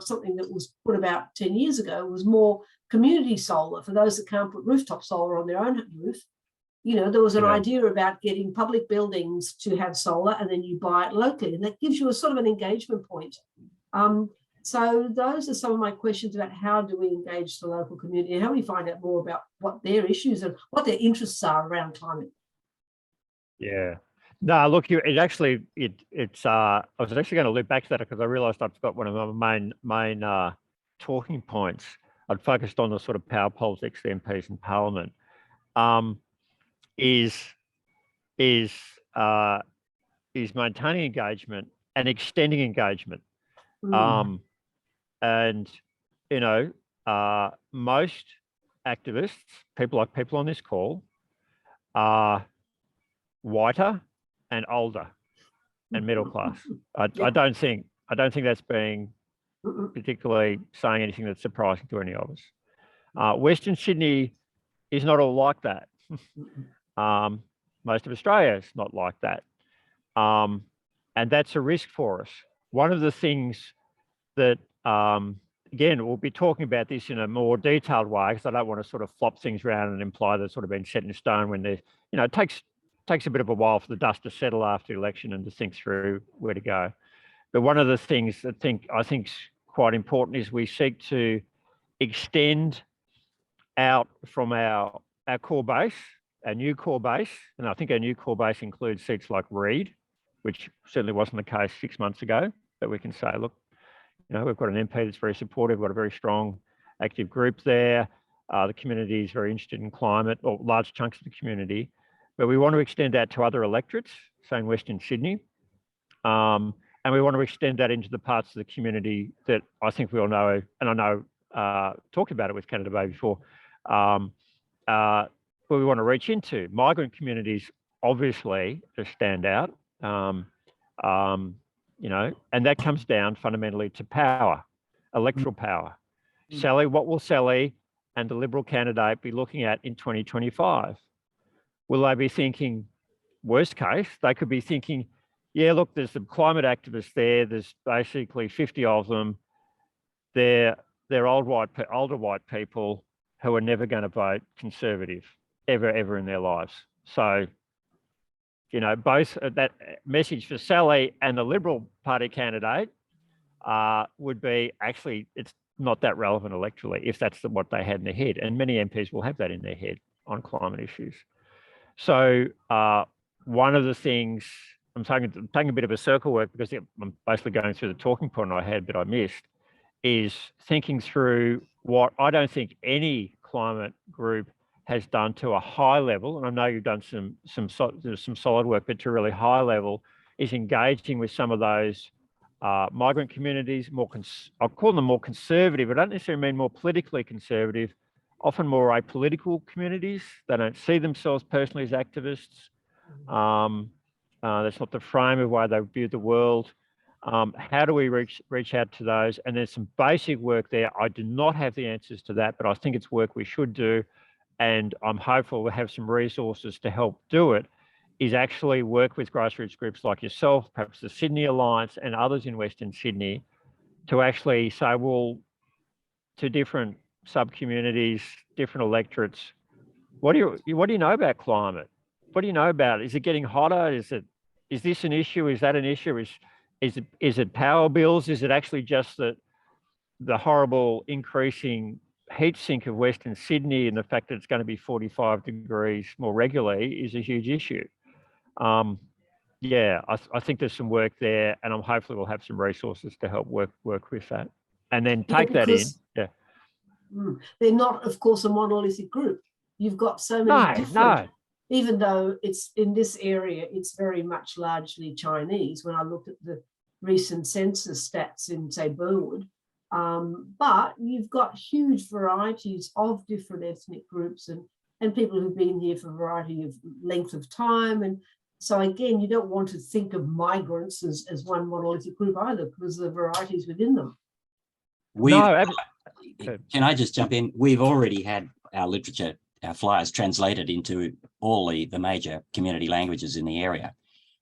[SPEAKER 6] something that was put about 10 years ago was more community solar for those that can't put rooftop solar on their own roof. You know, there was an idea about getting public buildings to have solar, and then you buy it locally, and that gives you a sort of an engagement point. So those are some of my questions about how do we engage the local community, and how we find out more about what their issues and what their interests are around climate.
[SPEAKER 2] Yeah. No, look, it's I was actually going to loop back to that because I realised I'd forgot one of my main talking points. I'd focused on the sort of power politics, the MPs in Parliament. Is maintaining engagement and extending engagement. And you know, most activists, people on this call, are whiter and older and middle class. I don't think that's being particularly saying anything that's surprising to any of us. Western Sydney is not all like that. Most of Australia is not like that. And that's a risk for us. One of the things that, again, we'll be talking about this in a more detailed way, because I don't want to sort of flop things around and imply they've sort of been set in stone when they're, it takes a bit of a while for the dust to settle after the election and to think through where to go. But one of the things that I think is quite important is we seek to extend out from our core base, our new core base, and I think our new core base includes seats like Reid, which certainly wasn't the case 6 months ago, but we can say, look, we've got an MP that's very supportive, we've got a very strong active group there. The community is very interested in climate, or large chunks of the community, but we want to extend that to other electorates, say in Western Sydney. And we want to extend that into the parts of the community that I think we all know, and I know talked about it with Canada Bay before, where we want to reach into. Migrant communities, obviously, to stand out, and that comes down fundamentally to power, electoral power. Sally, what will Sally and the Liberal candidate be looking at in 2025? Will they be thinking, worst case, they could be thinking, yeah, look, there's some climate activists there. There's basically 50 of them. They're older white people who are never going to vote Conservative ever in their lives. So, both that message for Sally and the Liberal Party candidate would be, actually, it's not that relevant electorally if that's what they had in their head. And many MPs will have that in their head on climate issues. So one of the things, I'm taking a bit of a circle work because I'm basically going through the talking point I had, but I missed, is thinking through what I don't think any climate group has done to a high level, and I know you've done some solid work, but to a really high level, is engaging with some of those migrant communities, I'll call them more conservative. I don't necessarily mean more politically conservative, often more apolitical communities. They don't see themselves personally as activists. That's not the frame of why they view the world. How do we reach out to those? And there's some basic work there. I do not have the answers to that, but I think it's work we should do. And I'm hopeful we'll have some resources to help do it, is actually work with grassroots groups like yourself, perhaps the Sydney Alliance and others in Western Sydney, to actually say, well, to different sub-communities, different electorates, what do you know about climate? What do you know about it? Is it getting hotter? Is this an issue? Is that an issue? Is it power bills? Is it actually just that the horrible increasing heat sink of Western Sydney and the fact that it's going to be 45 degrees more regularly is a huge issue? Yeah, I think there's some work there, and I'm hopefully we'll have some resources to help work with that, and then take that in. Yeah,
[SPEAKER 6] they're not, of course, a monolithic group. You've got so many different. Even though it's in this area, it's very much largely Chinese. When I look at the recent census stats in, say, Burwood, but you've got huge varieties of different ethnic groups and people who've been here for a variety of length of time. And so again, you don't want to think of migrants as one monolithic group either, because of the varieties within them.
[SPEAKER 1] Can I just jump in? We've already had our literature, our flyers translated into all the major community languages in the area.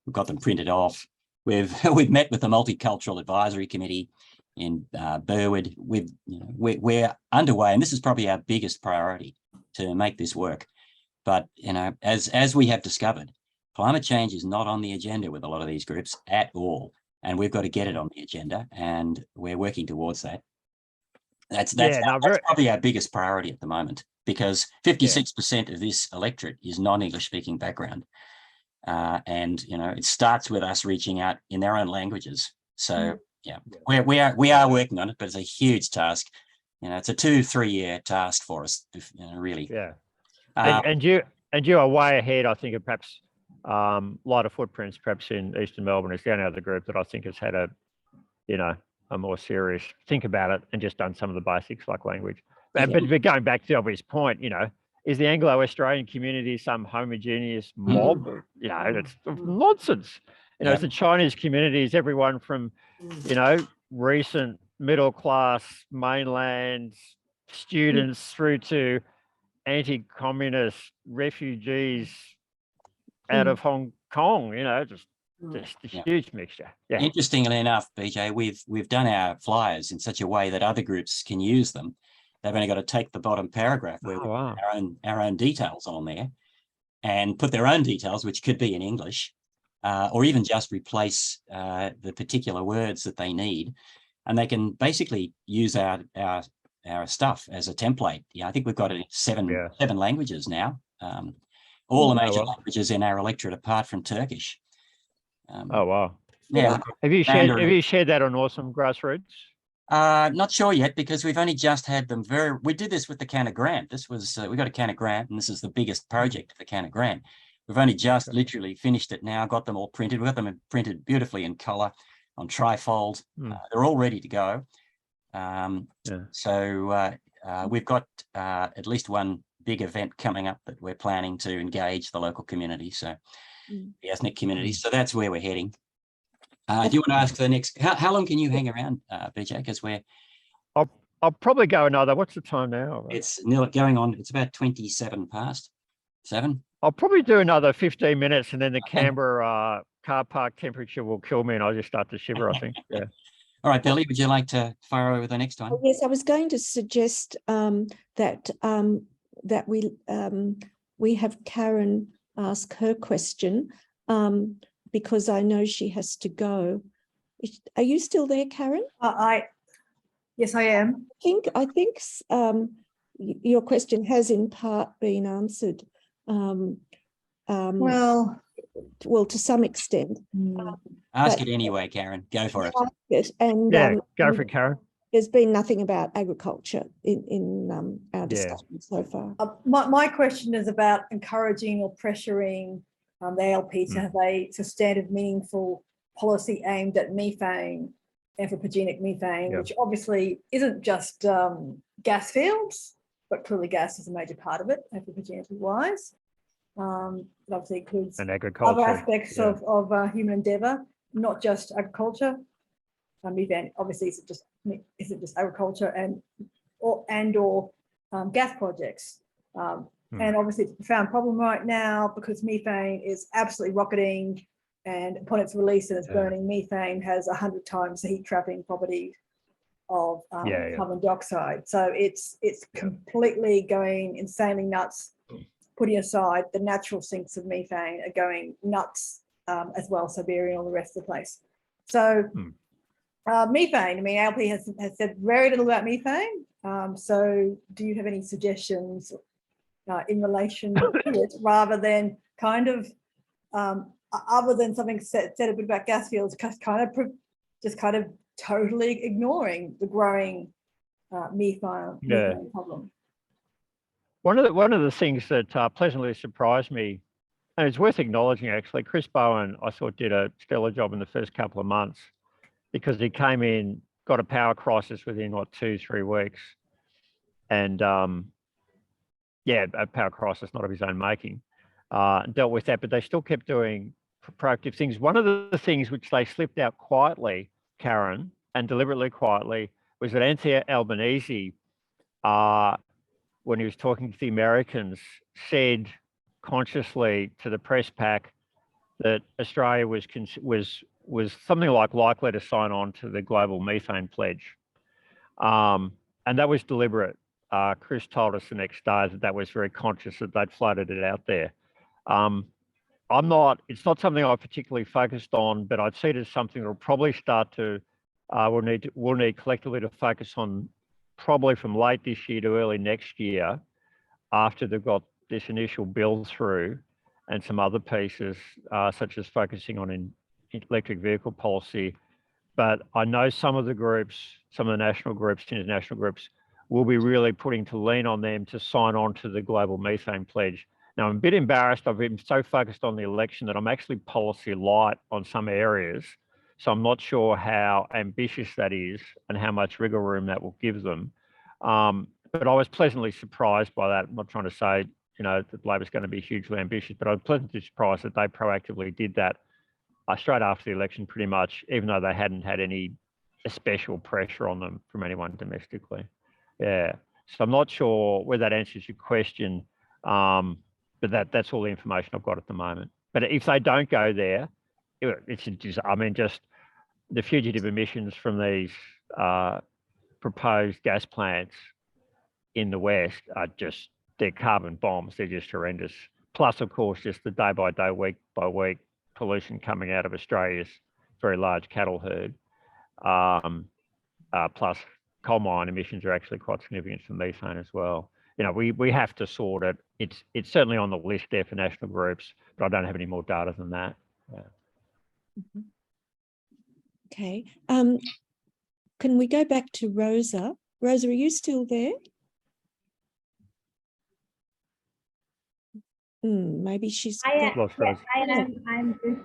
[SPEAKER 1] We've got them printed off. We've met with the Multicultural Advisory Committee in Burwood. We're underway, and this is probably our biggest priority to make this work. But as we have discovered, climate change is not on the agenda with a lot of these groups at all, and we've got to get it on the agenda, and we're working towards that. That's probably our biggest priority at the moment, because 56% of this electorate is non-English speaking background. And, it starts with us reaching out in their own languages. So, we are working on it, but it's a huge task. It's a 2-3 year task for us, really.
[SPEAKER 2] Yeah. And you are way ahead, I think, of perhaps lighter footprints, perhaps in Eastern Melbourne. It's the only other group that I think has had a more serious think about it and just done some of the basics like language. But going back to the obvious point, is the Anglo-Australian community some homogeneous mob? That's nonsense. It's the Chinese community is everyone from, recent middle class mainland students through to anti-communist refugees out of Hong Kong, you know, just a
[SPEAKER 1] Yeah.
[SPEAKER 2] huge mixture. Yeah.
[SPEAKER 1] Interestingly enough, BJ, we've done our flyers in such a way that other groups can use them. They've only got to take the bottom paragraph where we put our own details on there and put their own details, which could be in English, or even just replace the particular words that they need. And they can basically use our stuff as a template. Yeah, I think we've got it in seven languages now. All the major languages in our electorate apart from Turkish.
[SPEAKER 2] Oh wow!
[SPEAKER 1] Yeah.
[SPEAKER 2] Have you shared that on Awesome Grassroots?
[SPEAKER 1] Not sure yet because we've only just had them. We did this with the CANA grant. This was we got a CANA grant, and this is the biggest project of the CANA grant. We've only just literally finished it now. Got them all printed. We've got them printed beautifully in colour on trifold. They're all ready to go. So we've got at least one big event coming up that we're planning to engage the local community. So the ethnic community. So that's where we're heading. Do you want to ask the next? How long can you hang around, BJ? Because
[SPEAKER 2] I'll probably go another. What's the time now?
[SPEAKER 1] It's nearly going on. It's about 27 past 7.
[SPEAKER 2] I'll probably do another 15 minutes, and then the Canberra car park temperature will kill me, and I'll just start to shiver. I think. Yeah.
[SPEAKER 1] All right, Billy. Would you like to fire over the next one?
[SPEAKER 4] Oh, yes, I was going to suggest that we have Karen ask her question. Because I know she has to go. Are you still there, Karen?
[SPEAKER 7] Yes, I am.
[SPEAKER 4] I think your question has in part been answered.
[SPEAKER 7] Well,
[SPEAKER 4] to some extent.
[SPEAKER 1] Ask it anyway, Karen. Go for it.
[SPEAKER 4] And
[SPEAKER 2] go for it, Karen.
[SPEAKER 4] There's been nothing about agriculture in our discussion so far.
[SPEAKER 7] My question is about encouraging or pressuring the ALP to have a substantive, meaningful policy aimed at methane, anthropogenic methane, which obviously isn't just gas fields, but clearly gas is a major part of it, anthropogenically wise. It obviously includes other aspects of human endeavour, not just agriculture. Methane obviously isn't just agriculture and gas projects. And obviously it's a profound problem right now because methane is absolutely rocketing, and upon its release and its burning, methane has 100 times the heat trapping property of carbon dioxide. So it's completely going insanely nuts, putting aside the natural sinks of methane are going nuts as well, Siberia and all the rest of the place. So methane, I mean, ALP has said very little about methane. So do you have any suggestions in relation to it, rather than kind of, other than something said a bit about gas fields, just kind of totally ignoring the growing methane problem?
[SPEAKER 2] One of the things that pleasantly surprised me, and it's worth acknowledging actually, Chris Bowen, I thought did a stellar job in the first couple of months because he came in, got a power crisis within 2-3 weeks, and a power crisis not of his own making, dealt with that, but they still kept doing proactive things. One of the things which they slipped out quietly, Karen, and deliberately quietly, was that Anthony Albanese, when he was talking to the Americans, said consciously to the press pack that Australia was something like likely to sign on to the global methane pledge, and that was deliberate. Chris told us the next day that was very conscious, that they'd floated it out there. It's not something I particularly focused on, but I'd see it as something that will probably start to, we'll need collectively to focus on probably from late this year to early next year, after they've got this initial build through and some other pieces, such as focusing on electric vehicle policy. But I know some of the groups, some of the national groups, international groups, will be really putting to lean on them to sign on to the global methane pledge. Now, I'm a bit embarrassed. I've been so focused on the election that I'm actually policy light on some areas. So I'm not sure how ambitious that is and how much wriggle room that will give them. But I was pleasantly surprised by that. I'm not trying to say, that Labor's going to be hugely ambitious, but I was pleasantly surprised that they proactively did that straight after the election, pretty much, even though they hadn't had any special pressure on them from anyone domestically. Yeah. So I'm not sure whether that answers your question, but that's all the information I've got at the moment. But if they don't go there, it's just, I mean, just the fugitive emissions from these proposed gas plants in the West are just, they're carbon bombs. They're just horrendous. Plus, of course, just the day by day, week by week pollution coming out of Australia's very large cattle herd. Plus coal mine emissions are actually quite significant for methane as well. You know, we have to sort it. It's certainly on the list there for national groups, but I don't have any more data than that. Yeah.
[SPEAKER 4] Okay. Can we go back to Rosa? Rosa, are you still there? Maybe she's.
[SPEAKER 8] I
[SPEAKER 2] Lost Rosa.
[SPEAKER 8] am. I'm just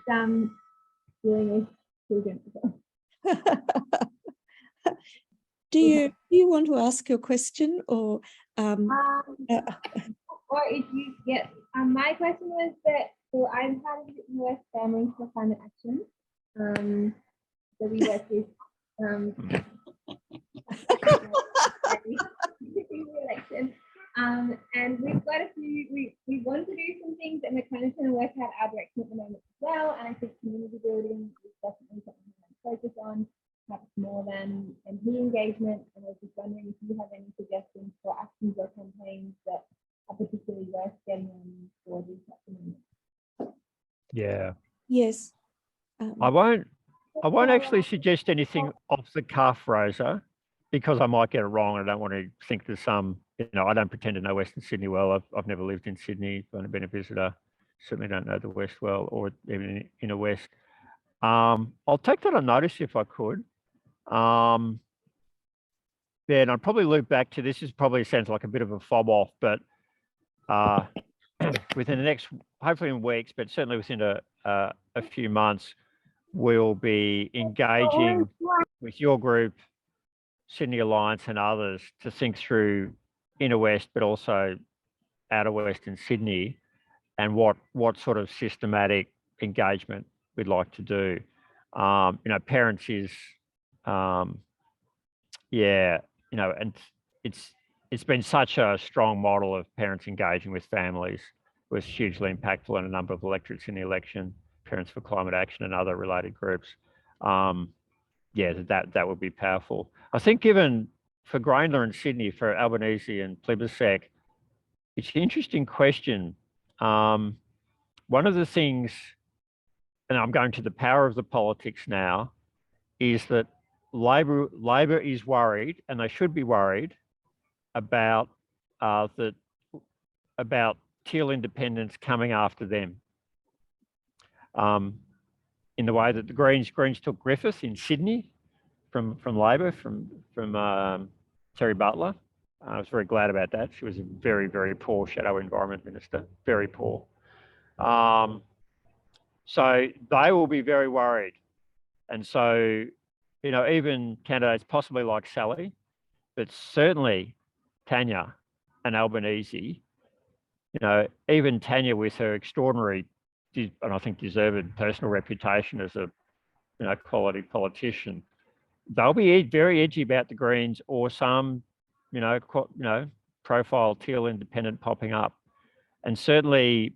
[SPEAKER 8] dealing with children.
[SPEAKER 4] Do you want to ask your question or?
[SPEAKER 8] Or if you get, my question was that, so I'm part of the US Families for Climate Action. So we work with election. And we've got a few, we want to do some things and we're kind of trying to work out our direction at the moment as well. And I think community building is definitely something we want to focus on, perhaps more than MP engagement. And I was just wondering if you have any suggestions for actions or campaigns that are particularly worth getting on board with at the moment.
[SPEAKER 2] Yeah.
[SPEAKER 4] Yes.
[SPEAKER 2] I won't actually suggest anything off the cuff, Rosa, because I might get it wrong. I don't want to think there's some, you know, I don't pretend to know Western Sydney well. I've never lived in Sydney. I've only been a visitor. Certainly don't know the West well, or even in the West. I'll take that on notice if I could. Then I'd probably loop back to, this is probably sounds like a bit of a fob off, but within the next, hopefully in weeks, but certainly within a few months, we'll be engaging with your group, Sydney Alliance and others to think through inner West, but also outer Western Sydney, and what sort of systematic engagement we'd like to do. You know, parents is, yeah, you know, and it's been such a strong model of parents engaging with families. It was hugely impactful in a number of electorates in the election, Parents for Climate Action and other related groups. Yeah, that would be powerful. I think given for Grayndler and Sydney, for Albanese and Plibersek, it's an interesting question. One of the things, and I'm going to the power of the politics now, is that Labor is worried, and they should be worried about about Teal independents coming after them. In the way that the Greens took Griffith in Sydney from Labor, from Terry Butler. I was very glad about that. She was a very, very poor shadow environment minister, very poor. So they will be very worried. And so, you know, even candidates possibly like Sally, but certainly Tanya and Albanese, you know, even Tanya with her extraordinary, and I think deserved personal reputation as a, you know, quality politician, they'll be very edgy about the Greens or some, you know, profile Teal independent popping up. And certainly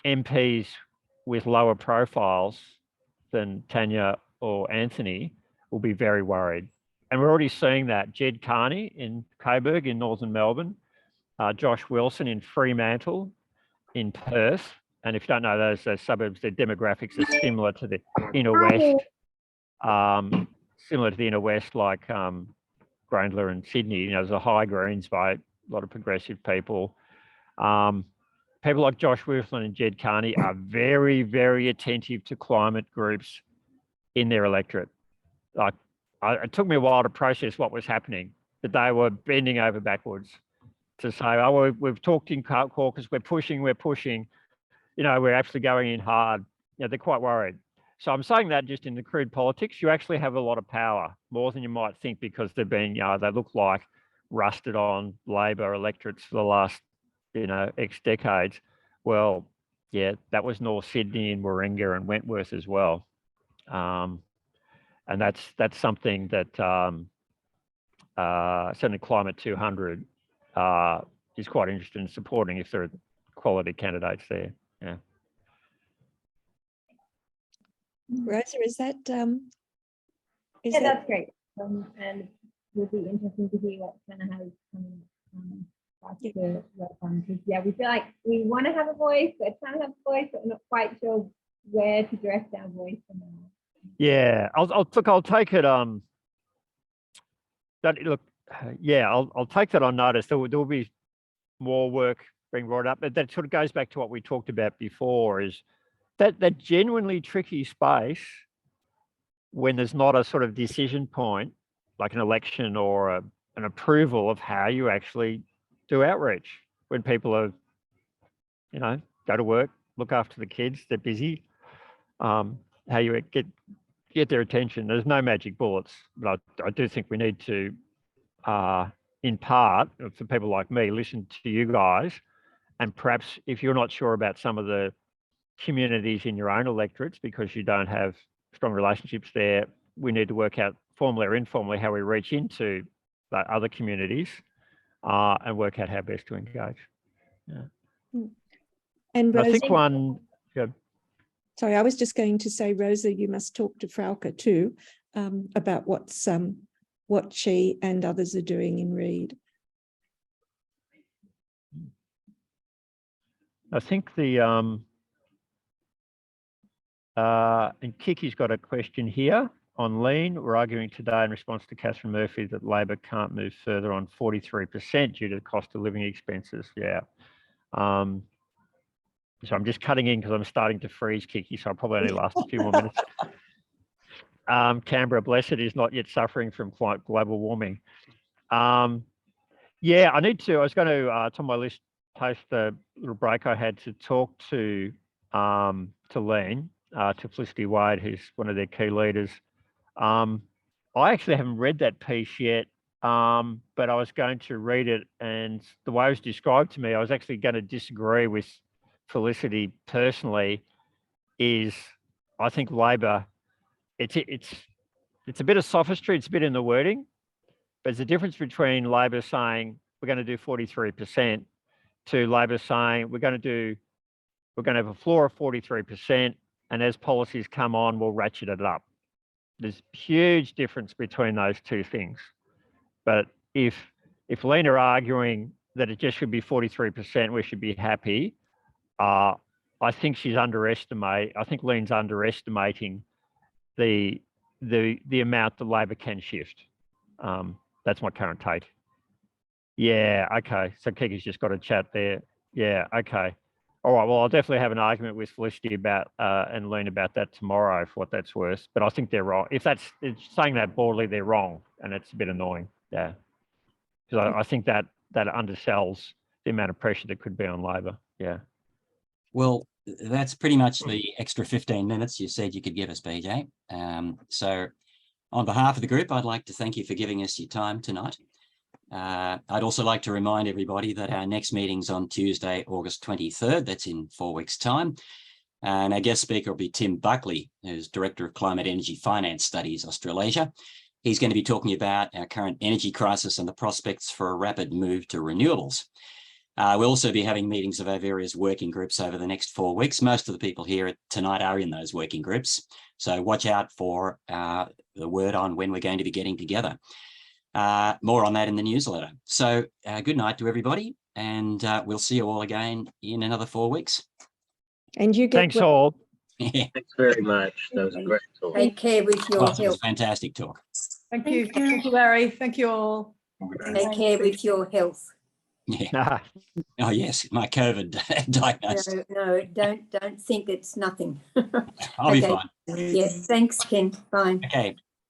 [SPEAKER 2] MPs with lower profiles than Tanya or Anthony will be very worried. And we're already seeing that. Jed Carney in Coburg in northern Melbourne, Josh Wilson in Fremantle, in Perth. And if you don't know those suburbs, their demographics are similar to the inner West, like Grayndler and Sydney. You know, there's a high Greens vote, a lot of progressive people. People like Josh Wilson and Jed Carney are very, very attentive to climate groups in their electorate. Like, it took me a while to process what was happening, but they were bending over backwards to say, oh, we've talked in caucus, we're pushing, you know, we're actually going in hard. You know, they're quite worried. So I'm saying that just in the crude politics, you actually have a lot of power, more than you might think, because they've been, you know, they look like rusted on Labor electorates for the last, you know, X decades. Well, yeah, that was North Sydney and Warringah and Wentworth as well. And that's something that certainly Climate 200 is quite interested in supporting if there are quality candidates there. Yeah.
[SPEAKER 4] Rosa, is that
[SPEAKER 8] Yeah, that's great. And it will be interesting to hear what CANA has coming up to work on, because yeah, we feel like we want to have a voice, we're trying to have a voice, but we're not quite sure where to direct our voice for now.
[SPEAKER 2] Yeah, I'll take it. I'll take that on notice. There will be more work being brought up, but that sort of goes back to what we talked about before, is that genuinely tricky space when there's not a sort of decision point, like an election or an approval of how you actually do outreach when people are, go to work, look after the kids, they're busy. How you get their attention. There's no magic bullets, but I do think we need to, in part, for people like me, listen to you guys, and perhaps if you're not sure about some of the communities in your own electorates because you don't have strong relationships there, we need to work out formally or informally how we reach into the other communities and work out how best to engage. Yeah.
[SPEAKER 4] And Rosa,
[SPEAKER 2] I think one. Yeah.
[SPEAKER 4] Sorry, I was just going to say, Rosa, you must talk to Frauke too about what she and others are doing in Reid.
[SPEAKER 2] I think and Kiki's got a question here on lean. We're arguing today in response to Catherine Murphy that Labor can't move further on 43% due to the cost of living expenses. Yeah. So I'm just cutting in because I'm starting to freeze, Kiki, so I'll probably only last a few more minutes. Canberra, blessed, is not yet suffering from global warming. Yeah, I was going to, it's on my list, post the little break I had to talk to Lean, to Felicity Wade, who's one of their key leaders. I actually haven't read that piece yet, but I was going to read it, and the way it was described to me, I was actually going to disagree with Felicity personally. Is I think Labor, it's a bit of sophistry, it's a bit in the wording, but there's a difference between Labor saying we're going to do 43% to Labor saying we're going to have a floor of 43%, and as policies come on, we'll ratchet it up. There's a huge difference between those two things. But if Lena are arguing that it just should be 43%, we should be happy, I think I think Lena's underestimating the amount that Labor can shift. That's my current take. Yeah, okay. So Kiki's just got a chat there. Yeah, okay. All right, well, I'll definitely have an argument with Felicity about and Lena about that tomorrow for what that's worth. But I think they're wrong. If it's saying that broadly, they're wrong, and it's a bit annoying. Yeah, because I think that undersells the amount of pressure that could be on Labor. Yeah.
[SPEAKER 1] Well, that's pretty much the extra 15 minutes you said you could give us, BJ. So on behalf of the group, I'd like to thank you for giving us your time tonight. I'd also like to remind everybody that our next meeting's on Tuesday, August 23rd. That's in 4 weeks' time. And our guest speaker will be Tim Buckley, who's Director of Climate Energy Finance Studies, Australasia. He's going to be talking about our current energy crisis and the prospects for a rapid move to renewables. We'll also be having meetings of our various working groups over the next 4 weeks. Most of the people here tonight are in those working groups. So watch out for the word on when we're going to be getting together. More on that in the newsletter. So good night to everybody, and we'll see you all again in another 4 weeks.
[SPEAKER 4] And you get
[SPEAKER 2] Thanks all.
[SPEAKER 5] Thanks very much. That was a great talk.
[SPEAKER 9] Take care with your
[SPEAKER 1] It was
[SPEAKER 9] health.
[SPEAKER 1] a fantastic talk.
[SPEAKER 7] Thank you. Thank you, Larry. Thank you all.
[SPEAKER 9] Take care with your health.
[SPEAKER 1] Yeah. Oh yes, my COVID diagnosis.
[SPEAKER 9] No, don't think it's nothing.
[SPEAKER 1] I'll be
[SPEAKER 9] Okay.
[SPEAKER 1] fine.
[SPEAKER 9] Yes, thanks, Ken. Bye.
[SPEAKER 1] Okay.